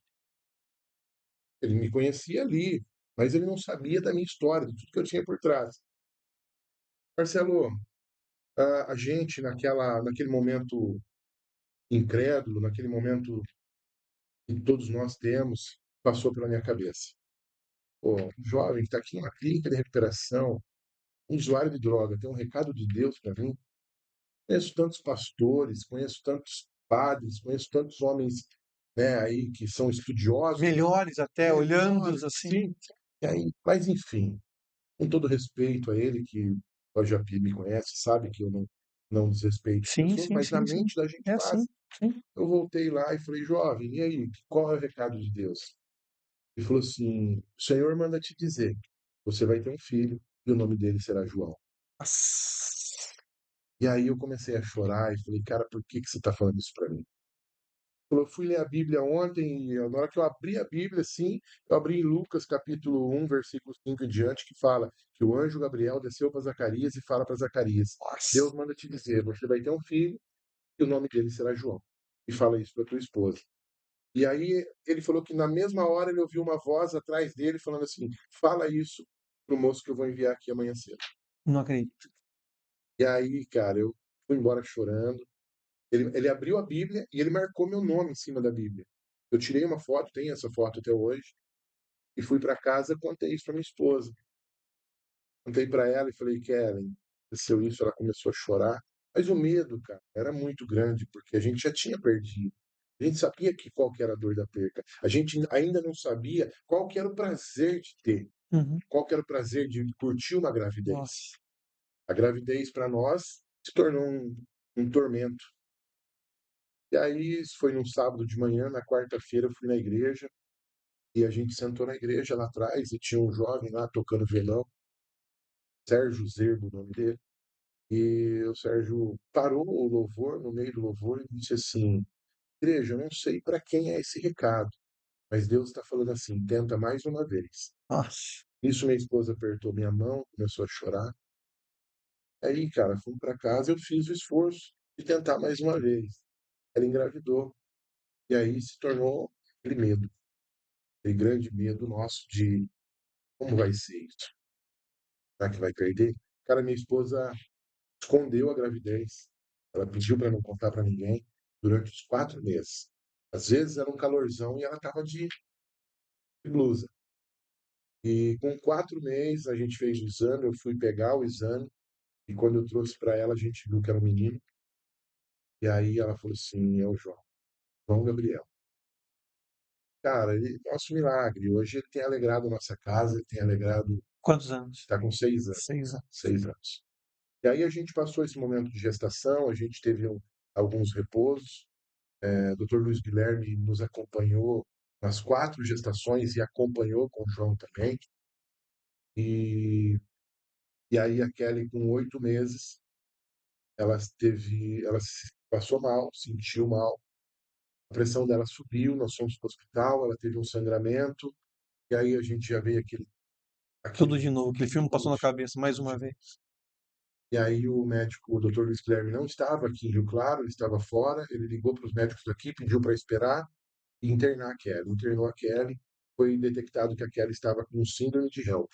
Ele me conhecia ali, mas ele não sabia da minha história, de tudo que eu tinha por trás. Marcelo, a gente naquele momento incrédulo, naquele momento que todos nós temos, passou pela minha cabeça. Pô, um jovem que está aqui numa clínica de recuperação, um usuário de droga, tem um recado de Deus para mim. Conheço tantos pastores, conheço tantos padres, conheço tantos homens, né, aí que são estudiosos, Melhores até, olhando melhores, assim. sim. E aí, mas enfim, com todo respeito a ele, que o JP me conhece, sabe que eu não desrespeito as Sim, pessoas, sim, mas na sim, sim. mente da gente É assim. passa. Sim. Eu voltei lá e falei, jovem, e aí, qual é o recado de Deus? Ele falou assim: o Senhor manda te dizer, você vai ter um filho e o nome dele será João. Nossa. E aí eu comecei a chorar e falei, cara, por que você está falando isso para mim? Falou, eu fui ler a Bíblia ontem e na hora que eu abri a Bíblia, assim, eu abri em Lucas capítulo 1, versículo 5 em diante, que fala que o anjo Gabriel desceu para Zacarias e fala para Zacarias, Nossa. Deus manda te dizer, você vai ter um filho e o nome dele será João. E fala isso para tua esposa. E aí ele falou que na mesma hora ele ouviu uma voz atrás dele falando assim, fala isso pro moço que eu vou enviar aqui amanhã cedo. Não acredito. E aí, cara, eu fui embora chorando. Ele abriu a Bíblia e ele marcou meu nome em cima da Bíblia. Eu tirei uma foto, tenho essa foto até hoje, e fui para casa e contei isso para minha esposa. Contei para ela e falei, Kellen, aconteceu isso, ela começou a chorar. Mas o medo, cara, era muito grande, porque a gente já tinha perdido. A gente sabia qual que era a dor da perca. A gente ainda não sabia qual que era o prazer de ter, Uhum. qual que era o prazer de curtir uma gravidez. Nossa. A gravidez, para nós, se tornou um tormento. E aí, isso foi num sábado de manhã, na quarta-feira eu fui na igreja, e a gente sentou na igreja lá atrás, e tinha um jovem lá tocando violão, Sérgio Zerbo, o nome dele. E o Sérgio parou o louvor, no meio do louvor, e disse assim: Igreja, eu não sei para quem é esse recado, mas Deus está falando assim: tenta mais uma vez. Nossa. Isso minha esposa apertou minha mão, começou a chorar. Aí, cara, fomos para casa, eu fiz o esforço de tentar mais uma vez. Ela engravidou. E aí se tornou aquele medo, aquele grande medo nosso de como vai ser isso? Será que vai perder? Cara, minha esposa escondeu a gravidez. Ela pediu para não contar para ninguém durante os 4 meses. Às vezes era um calorzão e ela estava de blusa. E com 4 meses a gente fez o exame, eu fui pegar o exame e quando eu trouxe para ela a gente viu que era um menino. E aí ela falou assim, é o João, João Gabriel. Cara, nosso milagre. Hoje ele tem alegrado a nossa casa, ele tem alegrado, Quantos anos? está com 6 anos. 6 anos. 6 anos. E aí a gente passou esse momento de gestação, a gente teve alguns repousos. Dr. Luiz Guilherme nos acompanhou nas 4 gestações e acompanhou com o João também. E, e aí a Kelly, com 8 meses, ela se passou mal, sentiu mal, a pressão dela subiu, nós fomos para o hospital, ela teve um sangramento, e aí a gente já veio Tudo aquele de novo. Aquele filme passou na cabeça mais uma vez. E aí o médico, o Dr. Luiz Guilherme, não estava aqui em Rio Claro, ele estava fora, ele ligou para os médicos daqui, pediu para esperar e internar a Kelly. Internou a Kelly, foi detectado que a Kelly estava com síndrome de HELP.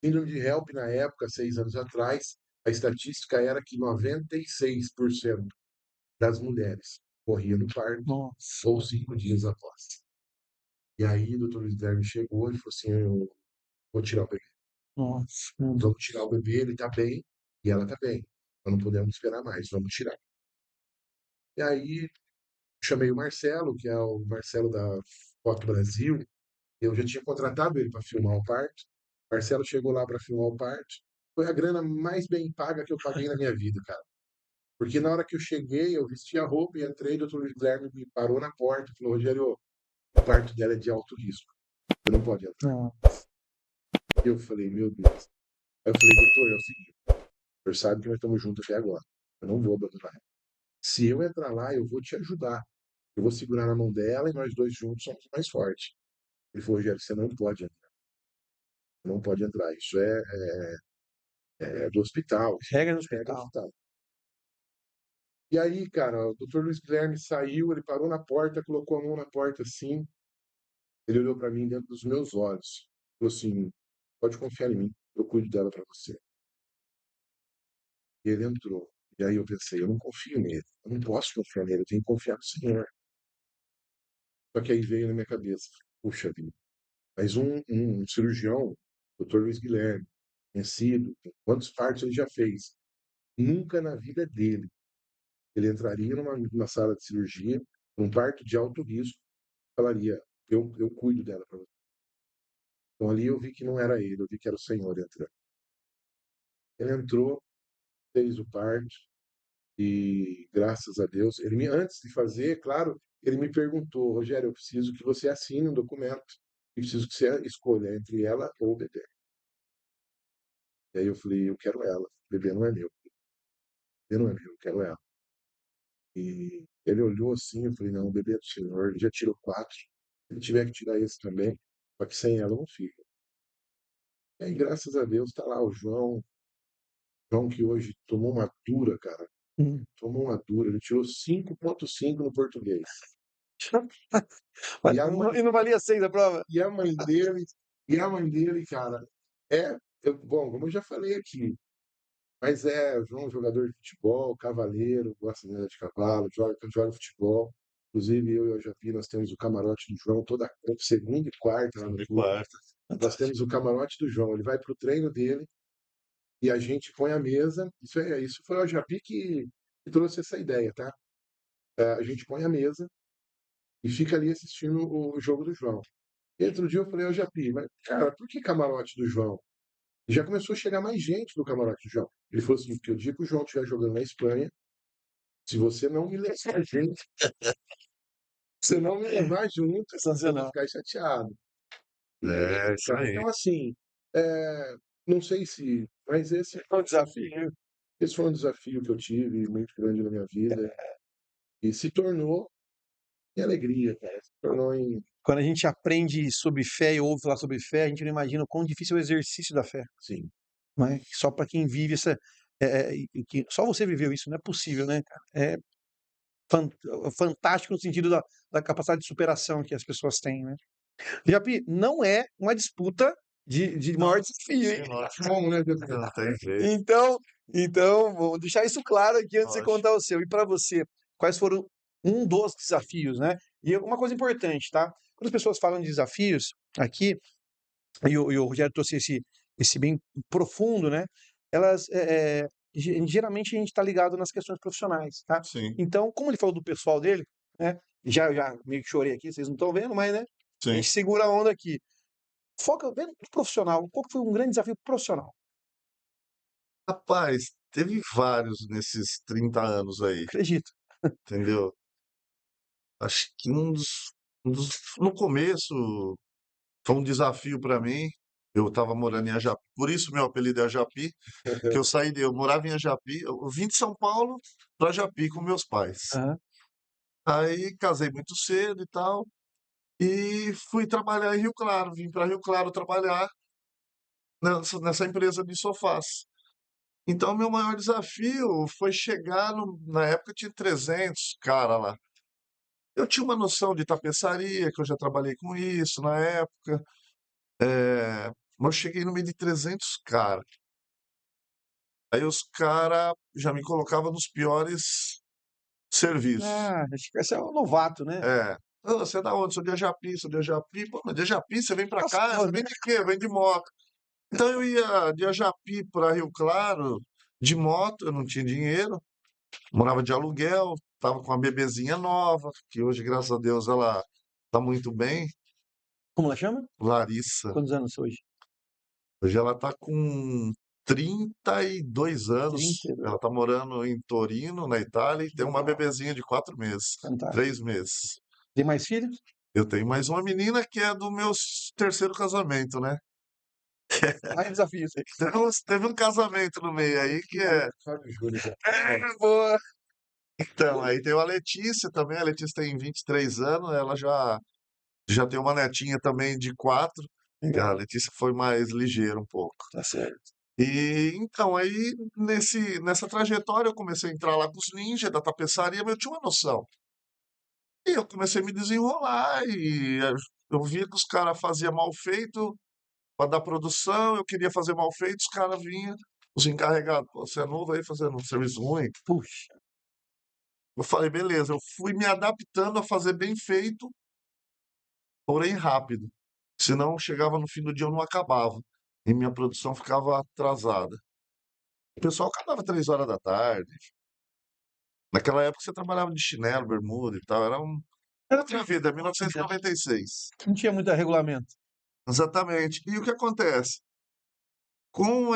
Síndrome de HELP, na época, 6 anos atrás, a estatística era que 96% das mulheres morriam no parto Nossa. ou 5 dias após. E aí o Dr. Luiz Guilherme chegou e falou assim, eu vou tirar o bebê. Nossa. Meu Vamos Deus. tirar o bebê, ele está bem e ela está bem. Nós não podemos esperar mais, vamos tirar. E aí chamei o Marcelo, que é o Marcelo da Foto Brasil. Eu já tinha contratado ele para filmar o parto. O Marcelo chegou lá para filmar o parto. Foi a grana mais bem paga que eu paguei na minha vida, cara. Porque na hora que eu cheguei, eu vesti a roupa e entrei, o Dr. Luiz Guilherme me parou na porta e falou, Rogério, o parto dela é de alto risco. Você não pode entrar. Não. Eu falei, meu Deus. Aí eu falei, doutor, é o seguinte, o senhor sabe que nós estamos juntos até agora. Eu não vou abandonar ela. Se eu entrar lá, eu vou te ajudar. Eu vou segurar na mão dela e nós dois juntos somos mais fortes. Ele falou, Rogério, você não pode entrar. Não pode entrar. Isso é do hospital. Isso Regra do é regra do hospital. hospital. E aí, cara, o doutor Luiz Guilherme saiu, ele parou na porta, colocou a mão na porta assim. Ele olhou para mim dentro dos meus olhos. Falou assim, pode confiar em mim. Eu cuido dela para você. E ele entrou. E aí eu pensei, eu não confio nele. Eu não posso confiar nele. Eu tenho que confiar no Senhor. Só que aí veio na minha cabeça, puxa vida, mas um cirurgião, doutor Luiz Guilherme, conhecido, quantos partos ele já fez? Nunca na vida dele ele entraria numa sala de cirurgia, num parto de alto risco, falaria, eu cuido dela para você. Então ali eu vi que não era ele, eu vi que era o Senhor entrando. Ele entrou, fez o parto e graças a Deus, antes de fazer, claro, ele me perguntou, Rogério, eu preciso que você assine um documento e preciso que você escolha entre ela ou o bebê. E aí eu falei, eu quero ela, o bebê não é meu, o bebê não é meu, eu quero ela. E ele olhou assim, eu falei, não, o bebê é do Senhor, ele já tirou 4, se ele tiver que tirar esse também, só que sem ela não fica. E aí, graças a Deus, tá lá o João que hoje tomou uma dura, cara, Hum. tomou uma dura, ele tirou 5,5 no português. Mas E a mãe, não valia 6 a prova? e a mãe dele, cara, bom, como eu já falei aqui, mas o João é um jogador de futebol, cavaleiro, gosta de andar de cavalo, joga futebol. Inclusive, eu e o Japi, nós temos o camarote do João toda segunda e quarta lá no De clube. quarta. Nós temos o camarote do João. Ele vai para o treino dele e a gente põe a mesa. Isso foi o Japi que trouxe essa ideia, tá? A gente põe a mesa e fica ali assistindo o jogo do João. E outro dia eu falei ao Japi, mas, cara, por que camarote do João? E já começou a chegar mais gente no camarote do João. Ele falou assim, porque o dia que o João estiver jogando na Espanha, se você não me levar junto, se não me levar junto, eu vou Sensacional. ficar chateado. É, isso aí. Então, assim, não sei se. Mas esse foi um desafio. Esse foi um desafio que eu tive muito grande na minha vida. E se tornou em alegria, cara. Se tornou em. Quando a gente aprende sobre fé e ouve falar sobre fé, a gente não imagina o quão difícil é o exercício da fé. Sim. Né? Só para quem vive essa. Só você viveu isso, não é possível, né, cara? É fan- fantástico no sentido da capacidade de superação que as pessoas têm, né? Japi, não é uma disputa de maior desafio, hein? Como, né, Deus? Não tem jeito. Então, vou deixar isso claro aqui antes de você Lógico. contar o seu. E para você, quais foram um dos desafios, né? E uma coisa importante, tá? Quando as pessoas falam de desafios aqui, e o Rogério trouxe esse bem profundo, né? Elas, geralmente a gente está ligado nas questões profissionais, tá? Sim, Então, como ele falou do pessoal dele, né? Já meio que chorei aqui, vocês não estão vendo, mas, né? A sim. gente segura a onda aqui. Foca bem no profissional. Qual que foi um grande desafio profissional? Rapaz, teve vários nesses 30 anos aí, Acredito. entendeu? Acho que no começo foi um desafio para mim. Eu estava morando em Ajapi, por isso meu apelido é Ajapi, que eu morava em Ajapi, eu vim de São Paulo para Ajapi com meus pais. Aham. Aí casei muito cedo e tal, e fui trabalhar em Rio Claro, vim para Rio Claro trabalhar nessa empresa de sofás. Então, meu maior desafio foi chegar na época tinha 300 cara lá. Eu tinha uma noção de tapeçaria, que eu já trabalhei com isso na época, mas eu cheguei no meio de 300 cara. Aí os cara já me colocavam nos piores serviços. Ah, acho que esse é o novato, né? É. "Ô, você é da onde? Sou de Ajapi, sou de Ajapi." "Pô, mas de Ajapi você vem pra Nossa, cá? Você vem de quê?" "Vem de moto." Então eu ia de Ajapi para Rio Claro de moto, eu não tinha dinheiro, morava de aluguel, tava com uma bebezinha nova, que hoje, graças a Deus, ela tá muito bem, como ela chama? Larissa. Quantos anos hoje? Hoje ela tá com 32 anos, 32. ela tá morando em Torino, na Itália, e tem uma Legal. bebezinha de 4 meses, Fantástico. 3 meses. Tem mais filhos? Eu tenho mais uma menina que é do meu terceiro casamento, né? Mais desafio isso aí. Teve um casamento no meio aí que é. Fábio Júnior já. Boa. Então, aí tem a Letícia também. A Letícia tem 23 anos, ela já tem uma netinha também de 4. A Legal, Letícia foi mais ligeira um pouco. tá certo. E então, aí nessa trajetória eu comecei a entrar lá com os ninjas da tapeçaria, mas eu tinha uma noção. E eu comecei a me desenrolar e eu via que os caras faziam mal feito para dar produção, eu queria fazer mal feito, os caras vinham, os encarregados, "Pô, você é novo aí fazendo um serviço ruim." Puxa. Eu falei, beleza, eu fui me adaptando a fazer bem feito, porém rápido. Senão chegava no fim do dia eu não acabava. E minha produção ficava atrasada. O pessoal acabava 3 horas da tarde. Naquela época você trabalhava de chinelo, bermuda e tal. Era outra vida, 1996. Não tinha muito regulamento. Exatamente. E o que acontece? Com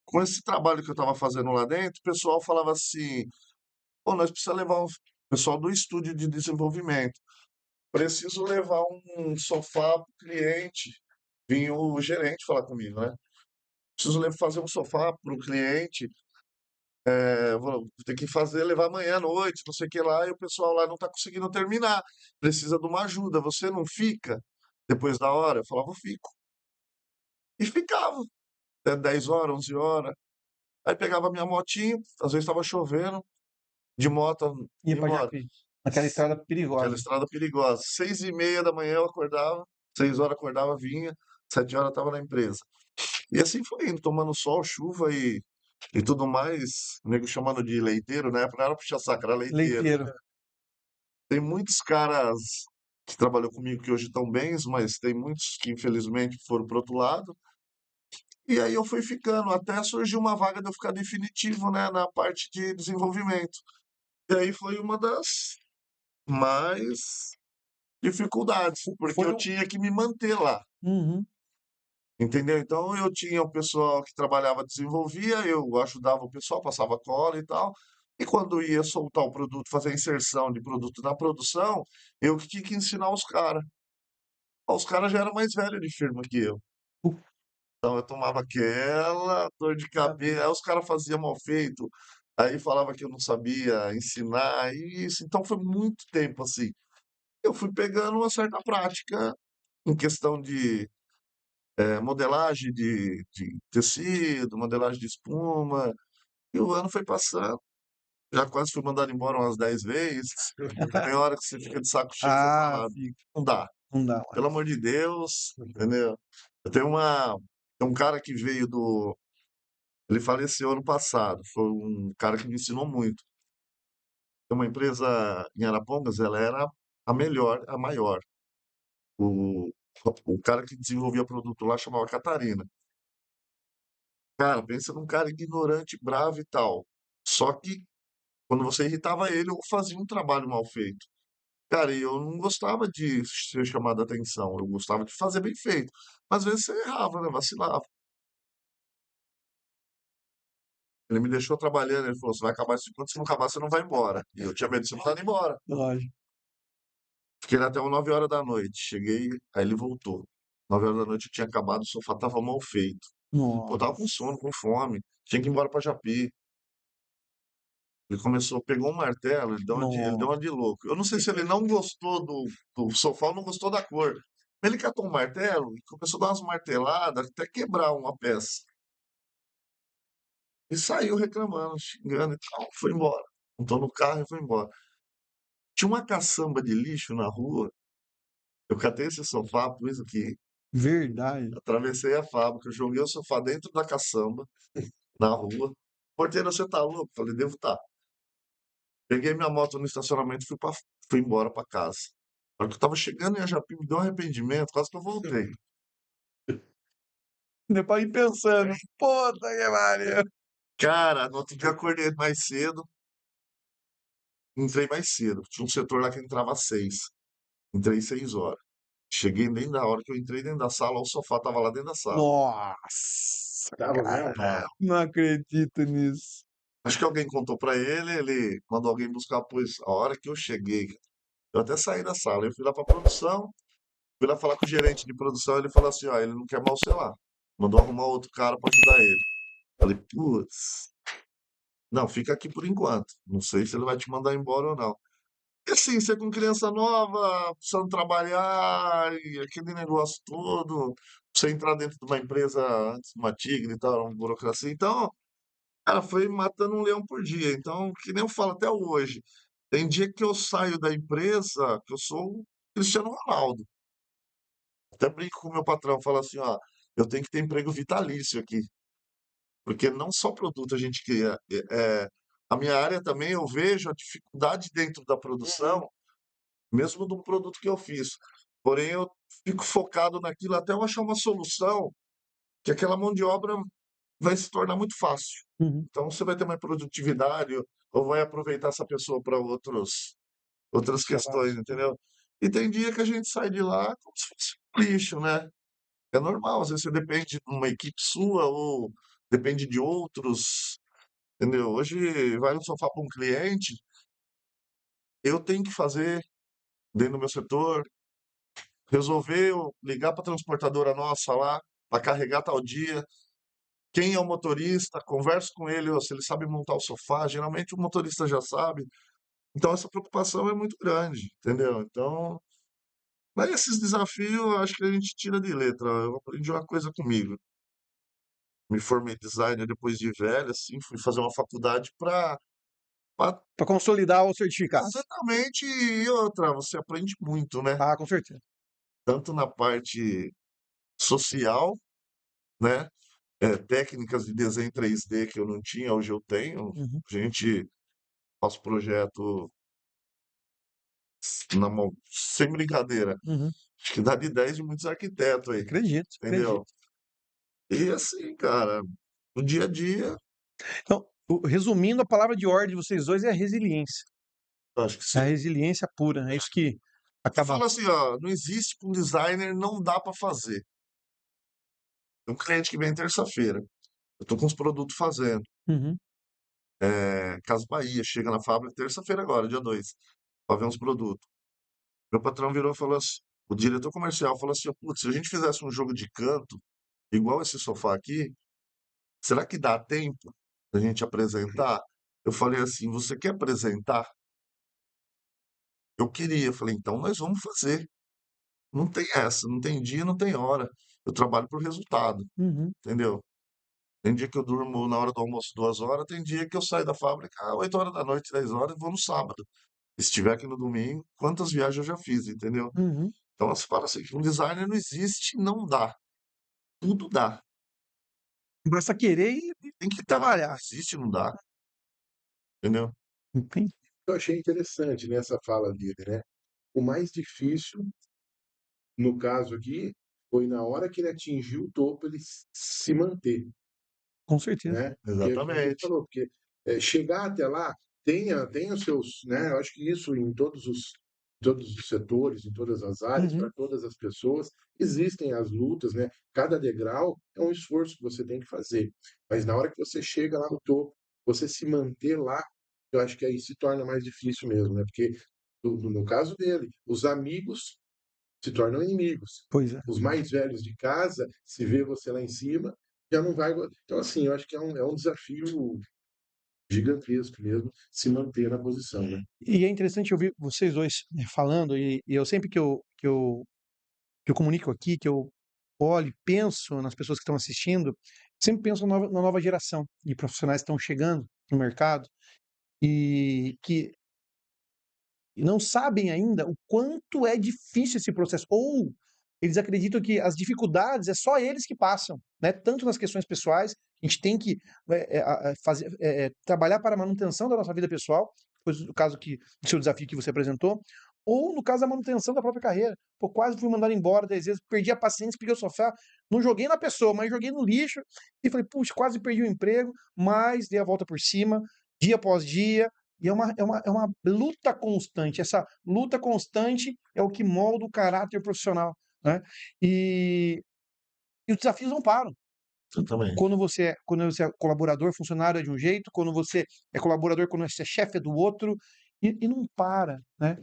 com esse trabalho que eu estava fazendo lá dentro, o pessoal falava assim: pô, nós precisamos levar o pessoal do estúdio de desenvolvimento. Preciso levar um sofá para o cliente. Vinha o gerente falar comigo, né? Preciso fazer um sofá para o cliente. Vou ter que fazer, levar amanhã à noite, não sei o que lá, e o pessoal lá não está conseguindo terminar. Precisa de uma ajuda. Você não fica depois da hora? Eu falava, eu fico. E ficava. Até 10 horas, 11 horas. Aí pegava minha motinha, às vezes estava chovendo, de moto, Ia ia pra embora. Japi. Naquela estrada Aquela perigosa. estrada perigosa. 6h30 da manhã eu acordava, 6 horas acordava, vinha, 7 horas estava na empresa. E assim foi indo, tomando sol, chuva e tudo mais. O nego chamando de leiteiro, né? Não era puxa saco, era leiteiro. Leiteiro. Tem muitos caras que trabalhou comigo que hoje estão bens, mas tem muitos que infelizmente foram pro outro lado. E aí eu fui ficando, até surgiu uma vaga de eu ficar definitivo, né, na parte de desenvolvimento. E aí foi uma das mais dificuldades, porque Foi eu um. tinha que me manter lá, Uhum. entendeu? Então eu tinha o pessoal que trabalhava, desenvolvia, eu ajudava o pessoal, passava cola e tal. E quando ia soltar o produto, fazer a inserção de produto na produção, eu que tinha que ensinar os caras. Os caras já eram mais velhos de firma que eu. Então eu tomava aquela dor de cabeça, aí os caras faziam mal feito, aí falava que eu não sabia ensinar, e isso. Então foi muito tempo assim. Eu fui pegando uma certa prática em questão de modelagem de tecido, modelagem de espuma, e o ano foi passando. Já quase fui mandado embora umas 10 vezes. Tem hora que você fica de saco cheio, você Ah, fala, fica. não dá, Não dá pelo mais. amor de Deus, entendeu? Eu tenho tem um cara que veio ele faleceu ano passado, foi um cara que me ensinou muito. Tem uma empresa em Arapongas, ela era a melhor, a maior. O, o cara que desenvolvia produto lá chamava Catarina. Cara, pensa num cara ignorante, bravo e tal. Só que quando você irritava ele, ou fazia um trabalho mal feito. Cara, e eu não gostava de ser chamado a atenção, eu gostava de fazer bem feito. Mas às vezes você errava, né? Vacilava. Ele me deixou trabalhando, ele falou: você vai acabar isso, quando você não acabar, você não vai embora. E eu tinha medo de ser mandado embora. Lógico. Fiquei lá até umas 9 horas da noite. Cheguei, aí ele voltou. 9 horas da noite eu tinha acabado, o sofá tava mal feito. Pô, eu tava com Nossa. sono, com fome. Tinha que ir embora pra Japi. Ele começou, pegou um martelo, ele deu Nossa. uma de louco. Eu não sei se ele não gostou do sofá ou não gostou da cor. Ele catou um martelo e começou a dar umas marteladas até quebrar uma peça. E saiu reclamando, xingando e tal. Foi embora. Montou no carro e foi embora. Tinha uma caçamba de lixo na rua. Eu catei esse sofá, pus aqui, Verdade. atravessei a fábrica, joguei o sofá dentro da caçamba, na rua. Porteiro, você tá louco? Falei, devo estar. Peguei minha moto no estacionamento e fui embora para casa. Na hora que eu tava chegando em Ajapi, me deu um arrependimento, quase que eu voltei. Depois ir pensando. Puta que pariu. Cara, no outro dia acordei mais cedo, entrei mais cedo. Tinha um setor lá que entrava às 6. Entrei 6 horas. Cheguei bem da hora que eu entrei dentro da sala, o sofá tava lá dentro da sala. Nossa, Tava mesmo? É, não acredito nisso. acho que alguém contou pra ele, ele mandou alguém buscar, pois a hora que eu cheguei, eu até saí da sala, eu fui lá pra produção, fui lá falar com o gerente de produção, ele falou assim, ó, ele não quer mal sei lá. Mandou arrumar outro cara para ajudar ele. Falei, putz, não, fica aqui por enquanto. Não sei se ele vai te mandar embora ou não. E assim, você com criança nova, precisando trabalhar, e aquele negócio todo, você entrar dentro de uma empresa antes de uma Tigre e tal, uma burocracia. Então, cara, foi matando um leão por dia. Então, que nem eu falo até hoje. Tem dia que eu saio da empresa, que eu sou o Cristiano Ronaldo. Até brinco com o meu patrão, falo assim, ó, eu tenho que ter emprego vitalício aqui. Porque não só produto a gente cria. A minha área também eu vejo a dificuldade dentro da Uhum. produção, mesmo do produto que eu fiz. Porém, eu fico focado naquilo até eu achar uma solução que aquela mão de obra vai se tornar muito fácil. Uhum. Então, você vai ter mais produtividade ou vai aproveitar essa pessoa para outras questões, Trabalhos. entendeu? E tem dia que a gente sai de lá como se fosse um lixo, né? É normal, às vezes você depende de uma equipe sua ou depende de outros, entendeu? Hoje vai no sofá para um cliente, eu tenho que fazer dentro do meu setor, resolver, ligar para a transportadora nossa lá, para carregar tal dia. Quem é o motorista, converso com ele, ó, se ele sabe montar o sofá, geralmente o motorista já sabe. Então essa preocupação é muito grande, entendeu? Então, mas esses desafios eu acho que a gente tira de letra. Eu aprendi uma coisa comigo. Me formei designer depois de velho, assim, fui fazer uma faculdade para Para consolidar o certificado. exatamente, e outra, você aprende muito, né? Ah, com certeza. Tanto na parte social, né? Técnicas de desenho 3D que eu não tinha, hoje eu tenho. Uhum. A gente faz projeto na mão, sem brincadeira. Uhum. Acho que dá de 10 de muitos arquitetos aí, Acredito, entendeu? acredito. E assim, cara, no dia a dia, Então, resumindo, a palavra de ordem de vocês dois é a resiliência. eu acho que É a sim. resiliência pura. É isso que Eu acaba. falo assim, ó, não existe para um designer, não dá para fazer. Tem um cliente que vem terça-feira, eu tô com os produtos fazendo. Uhum. Casa Bahia, chega na fábrica terça-feira agora, dia 2, para ver uns produtos. Meu patrão virou e falou assim, o diretor comercial falou assim, putz, se a gente fizesse um jogo de canto, igual esse sofá aqui, será que dá tempo da gente apresentar? Eu falei assim, você quer apresentar? Eu queria. Eu falei, então nós vamos fazer. Não tem essa, não tem dia, não tem hora. Eu trabalho por resultado, Uhum. entendeu? Tem dia que eu durmo na hora do almoço 2 horas, tem dia que eu saio da fábrica às 8 horas da noite, 10 horas e vou no sábado. Se estiver aqui no domingo, quantas viagens eu já fiz, entendeu? Uhum. Então você fala assim, que um designer não existe, não dá. Tudo dá. Basta querer e Tem que dar. Não trabalhar. existe, não dá. Entendeu? Entendi. Eu achei interessante nessa fala dele, né? O mais difícil, no caso aqui, foi na hora que ele atingiu o topo, ele se manter, Com certeza. né? Que é como ele Exatamente. falou, porque chegar até lá tem os seus, né? Eu acho que isso em todos os setores, em todas as áreas, para Uhum. todas as pessoas, existem as lutas, né? Cada degrau é um esforço que você tem que fazer. Mas na hora que você chega lá no topo, você se manter lá, eu acho que aí se torna mais difícil mesmo, né? Porque no caso dele, os amigos se tornam inimigos. Pois é. Os mais velhos de casa, se vê você lá em cima, já não vai. Então, assim, eu acho que é um desafio gigantesco mesmo se manter na posição, né? E é interessante ouvir vocês dois falando, e eu sempre que eu comunico aqui, que eu olho e penso nas pessoas que estão assistindo, sempre penso na nova geração de profissionais que estão chegando no mercado e que não sabem ainda o quanto é difícil esse processo, ou eles acreditam que as dificuldades é só eles que passam, né? Tanto nas questões pessoais, a gente tem que fazer, trabalhar para a manutenção da nossa vida pessoal, foi o caso do seu desafio que você apresentou, ou no caso da manutenção da própria carreira. Pô, quase fui mandado embora 10 vezes, perdi a paciência, peguei o sofá, não joguei na pessoa, mas joguei no lixo, e falei, puxa, quase perdi o emprego, mas dei a volta por cima, dia após dia, e é uma luta constante. Essa luta constante é o que molda o caráter profissional, né? E, e os desafios não param. Exatamente. Quando você é colaborador, funcionário é de um jeito, quando você é colaborador, quando você é chefe é do outro, e não para, né?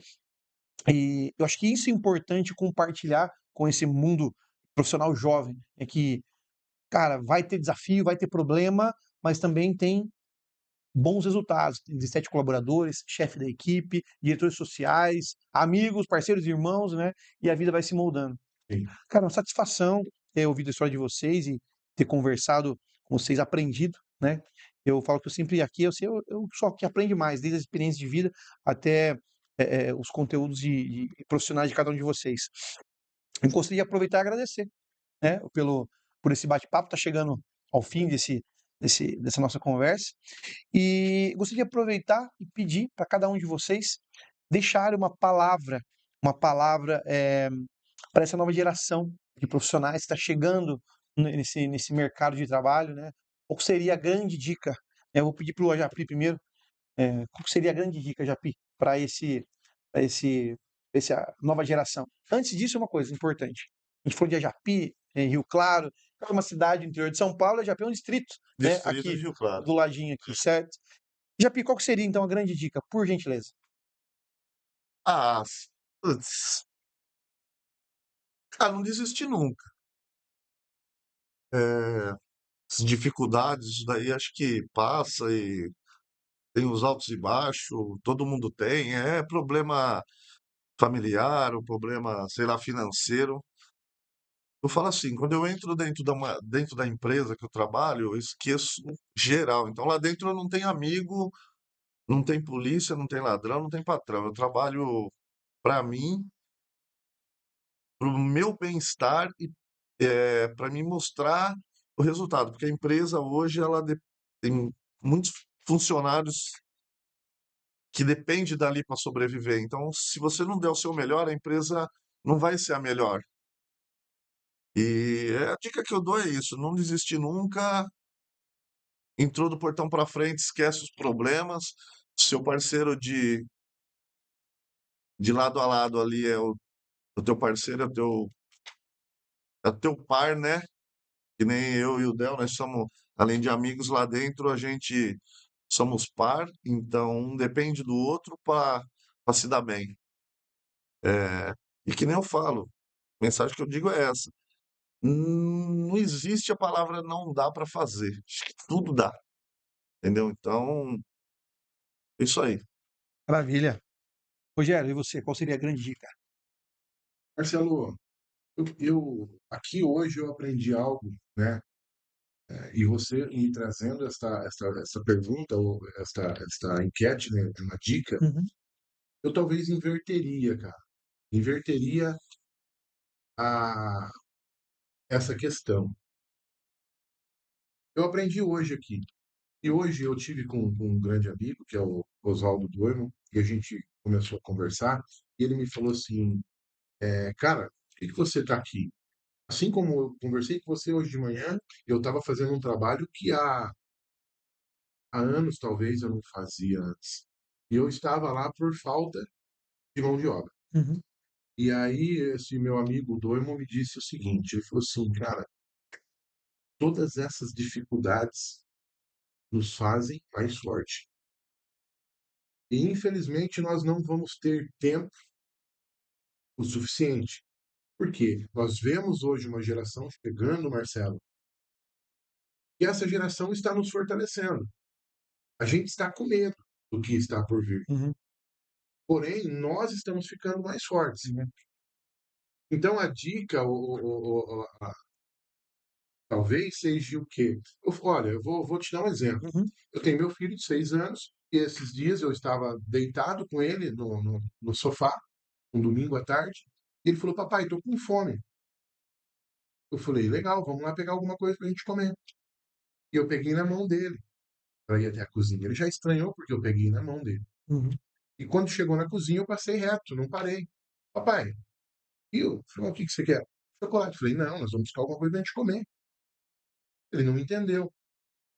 E eu acho que isso é importante compartilhar com esse mundo profissional jovem, é que cara, vai ter desafio, vai ter problema, mas também tem bons resultados. Tem 17 colaboradores, chefe da equipe, diretores sociais, amigos, parceiros, irmãos, né? E a vida vai se moldando. Sim. Cara, uma satisfação ter ouvido a história de vocês e ter conversado com vocês, aprendido, né? Eu falo que eu sempre aqui, eu só que aprende mais, desde as experiências de vida até os conteúdos de profissionais de cada um de vocês. Eu gostaria de aproveitar e agradecer, né, por esse bate-papo, tá chegando ao fim dessa nossa conversa, e gostaria de aproveitar e pedir para cada um de vocês deixarem uma palavra para essa nova geração de profissionais que está chegando nesse mercado de trabalho, né? Qual seria a grande dica? Eu vou pedir para o Japi primeiro, qual seria a grande dica, Japi, para essa nova geração? Antes disso, uma coisa importante. A gente falou de Ajapi, Rio Claro, é uma cidade do interior de São Paulo, Ajapi é um distrito, né? Distrito de Aqui Rio Claro. do ladinho aqui, certo? Japi, qual que seria então a grande dica, por gentileza? Ah, putz, cara, não desistir nunca. É, as dificuldades, isso daí acho que passa e tem os altos e baixos, todo mundo tem. É problema familiar, o problema, sei lá, financeiro. Eu falo assim, quando eu entro dentro da empresa que eu trabalho, eu esqueço geral. Então lá dentro eu não tenho amigo, não tem polícia, não tem ladrão, não tem patrão. Eu trabalho para mim, para o meu bem-estar e para me mostrar o resultado, porque a empresa hoje tem muitos funcionários que dependem dali para sobreviver. Então, se você não der o seu melhor, a empresa não vai ser a melhor. E a dica que eu dou é isso: não desistir nunca. Entrou do portão para frente, esquece os problemas. Seu parceiro de lado a lado ali o teu parceiro, é o teu par, né? Que nem eu e o Del, nós somos, além de amigos lá dentro, a gente somos par, então um depende do outro para se dar bem. E que nem eu falo, a mensagem que eu digo é essa: não existe a palavra não dá para fazer. Acho que tudo dá, entendeu? Então, é isso aí. Maravilha. Rogério, e você, qual seria a grande dica? Marcelo, aqui hoje eu aprendi algo, né? E você me trazendo essa pergunta, ou esta enquete, né? Uma dica, Uhum, eu talvez inverteria, cara. Inverteria a, essa questão. Eu aprendi hoje aqui. E hoje eu tive com um grande amigo, que é o Oswaldo Doimo, e a gente começou a conversar, e ele me falou assim, cara, por que você está aqui? Assim como eu conversei com você hoje de manhã, eu estava fazendo um trabalho que há anos talvez eu não fazia antes. E eu estava lá por falta de mão de obra. uhum, E aí esse meu amigo Doimo me disse o seguinte, ele falou assim, cara, todas essas dificuldades nos fazem mais forte. E infelizmente nós não vamos ter tempo o suficiente. Por quê? Nós vemos hoje uma geração chegando, Marcelo, e essa geração está nos fortalecendo. A gente está com medo do que está por vir. uhum, Porém, nós estamos ficando mais fortes. uhum, Então, a dica, talvez seja o quê? Olha, eu vou te dar um exemplo. uhum, Eu tenho meu filho de 6 anos, e esses dias eu estava deitado com ele no sofá, um domingo à tarde, e ele falou, papai, estou com fome. Eu falei, legal, vamos lá pegar alguma coisa para a gente comer. E eu peguei na mão dele para ir até a cozinha. Ele já estranhou porque eu peguei na mão dele. uhum. E quando chegou na cozinha, eu passei reto, não parei. Papai, e eu falei, o que que você quer? Chocolate. Eu falei, não, nós vamos buscar alguma coisa pra gente comer. Ele não entendeu.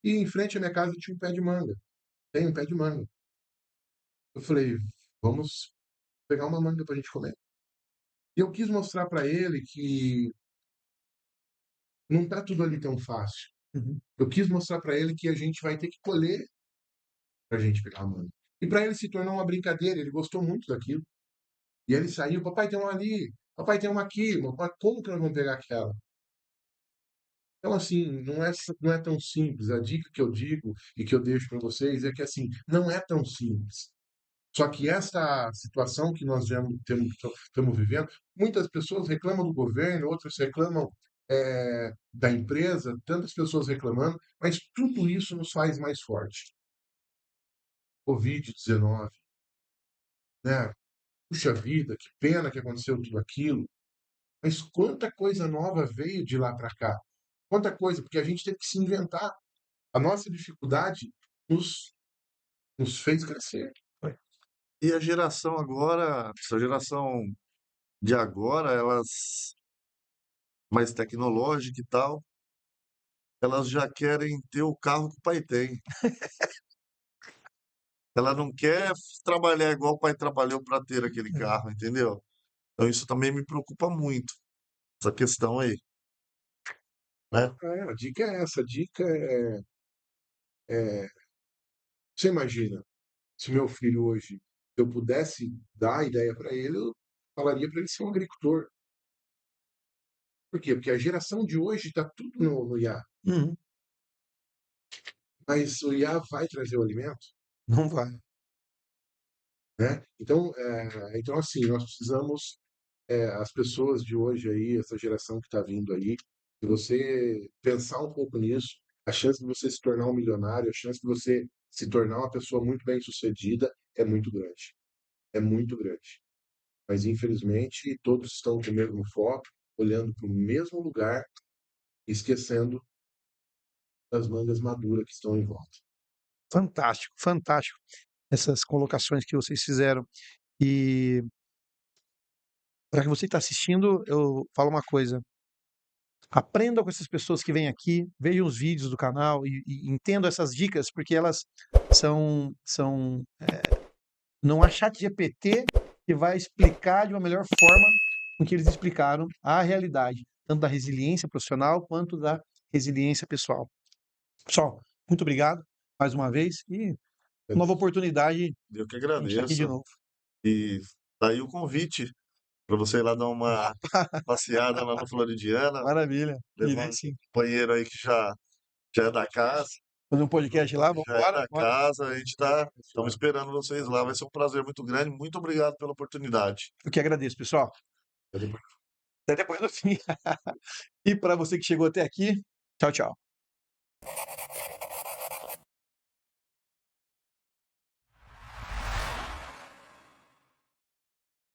E em frente à minha casa tinha um pé de manga. Tem um pé de manga. Eu falei, vamos pegar uma manga pra gente comer. E eu quis mostrar para ele que não tá tudo ali tão fácil. Uhum. Eu quis mostrar para ele que a gente vai ter que colher pra gente pegar a manga. E para ele se tornou uma brincadeira, ele gostou muito daquilo. E ele saiu, papai tem uma ali, papai tem uma aqui, papai, como que nós vamos pegar aquela? Então, assim, não é tão simples. A dica que eu digo e que eu deixo para vocês é que, assim, não é tão simples. Só que essa situação que nós já estamos vivendo, muitas pessoas reclamam do governo, outras reclamam da empresa, tantas pessoas reclamando, mas tudo isso nos faz mais forte. Covid-19, né? Puxa vida, que pena que aconteceu tudo aquilo. Mas quanta coisa nova veio de lá para cá. Quanta coisa, porque a gente teve que se inventar. A nossa dificuldade nos, nos fez crescer. E a geração agora, essa geração de agora, elas mais tecnológica e tal, elas já querem ter o carro que o pai tem. Ela não quer trabalhar igual o pai trabalhou para ter aquele carro, entendeu? Então isso também me preocupa muito, essa questão aí, né? A dica é essa. A dica é. Você imagina, se meu filho hoje, eu pudesse dar a ideia para ele, eu falaria para ele ser um agricultor. Por quê? Porque a geração de hoje está tudo no IA. Uhum. Mas o IA vai trazer o alimento, Não vai. né? Então assim, nós precisamos, as pessoas de hoje aí, essa geração que está vindo aí, de você pensar um pouco nisso, a chance de você se tornar um milionário, a chance de você se tornar uma pessoa muito bem-sucedida é muito grande. É muito grande. Mas, infelizmente, todos estão com o mesmo foco, olhando para o mesmo lugar, esquecendo das mangas maduras que estão em volta. Fantástico, fantástico essas colocações que vocês fizeram. E para você que está assistindo, eu falo uma coisa: aprenda com essas pessoas que vêm aqui, vejam os vídeos do canal e entendam essas dicas, porque elas são não há chat GPT que vai explicar de uma melhor forma com que eles explicaram a realidade, tanto da resiliência profissional quanto da resiliência pessoal. Pessoal, muito obrigado mais uma vez e nova oportunidade Eu que a gente tá aqui de agradeço. novo. E tá aí o convite para você ir lá dar uma passeada lá no Floridiana, Maravilha, levar irei um sim. companheiro aí que já é da casa, Fazer um podcast lá, vamos já é embora? da Bora. casa, a gente tá, estamos esperando vocês lá, vai ser um prazer muito grande. Muito obrigado pela oportunidade. Eu que agradeço, pessoal. Até depois do fim. E para você que chegou até aqui, tchau, tchau.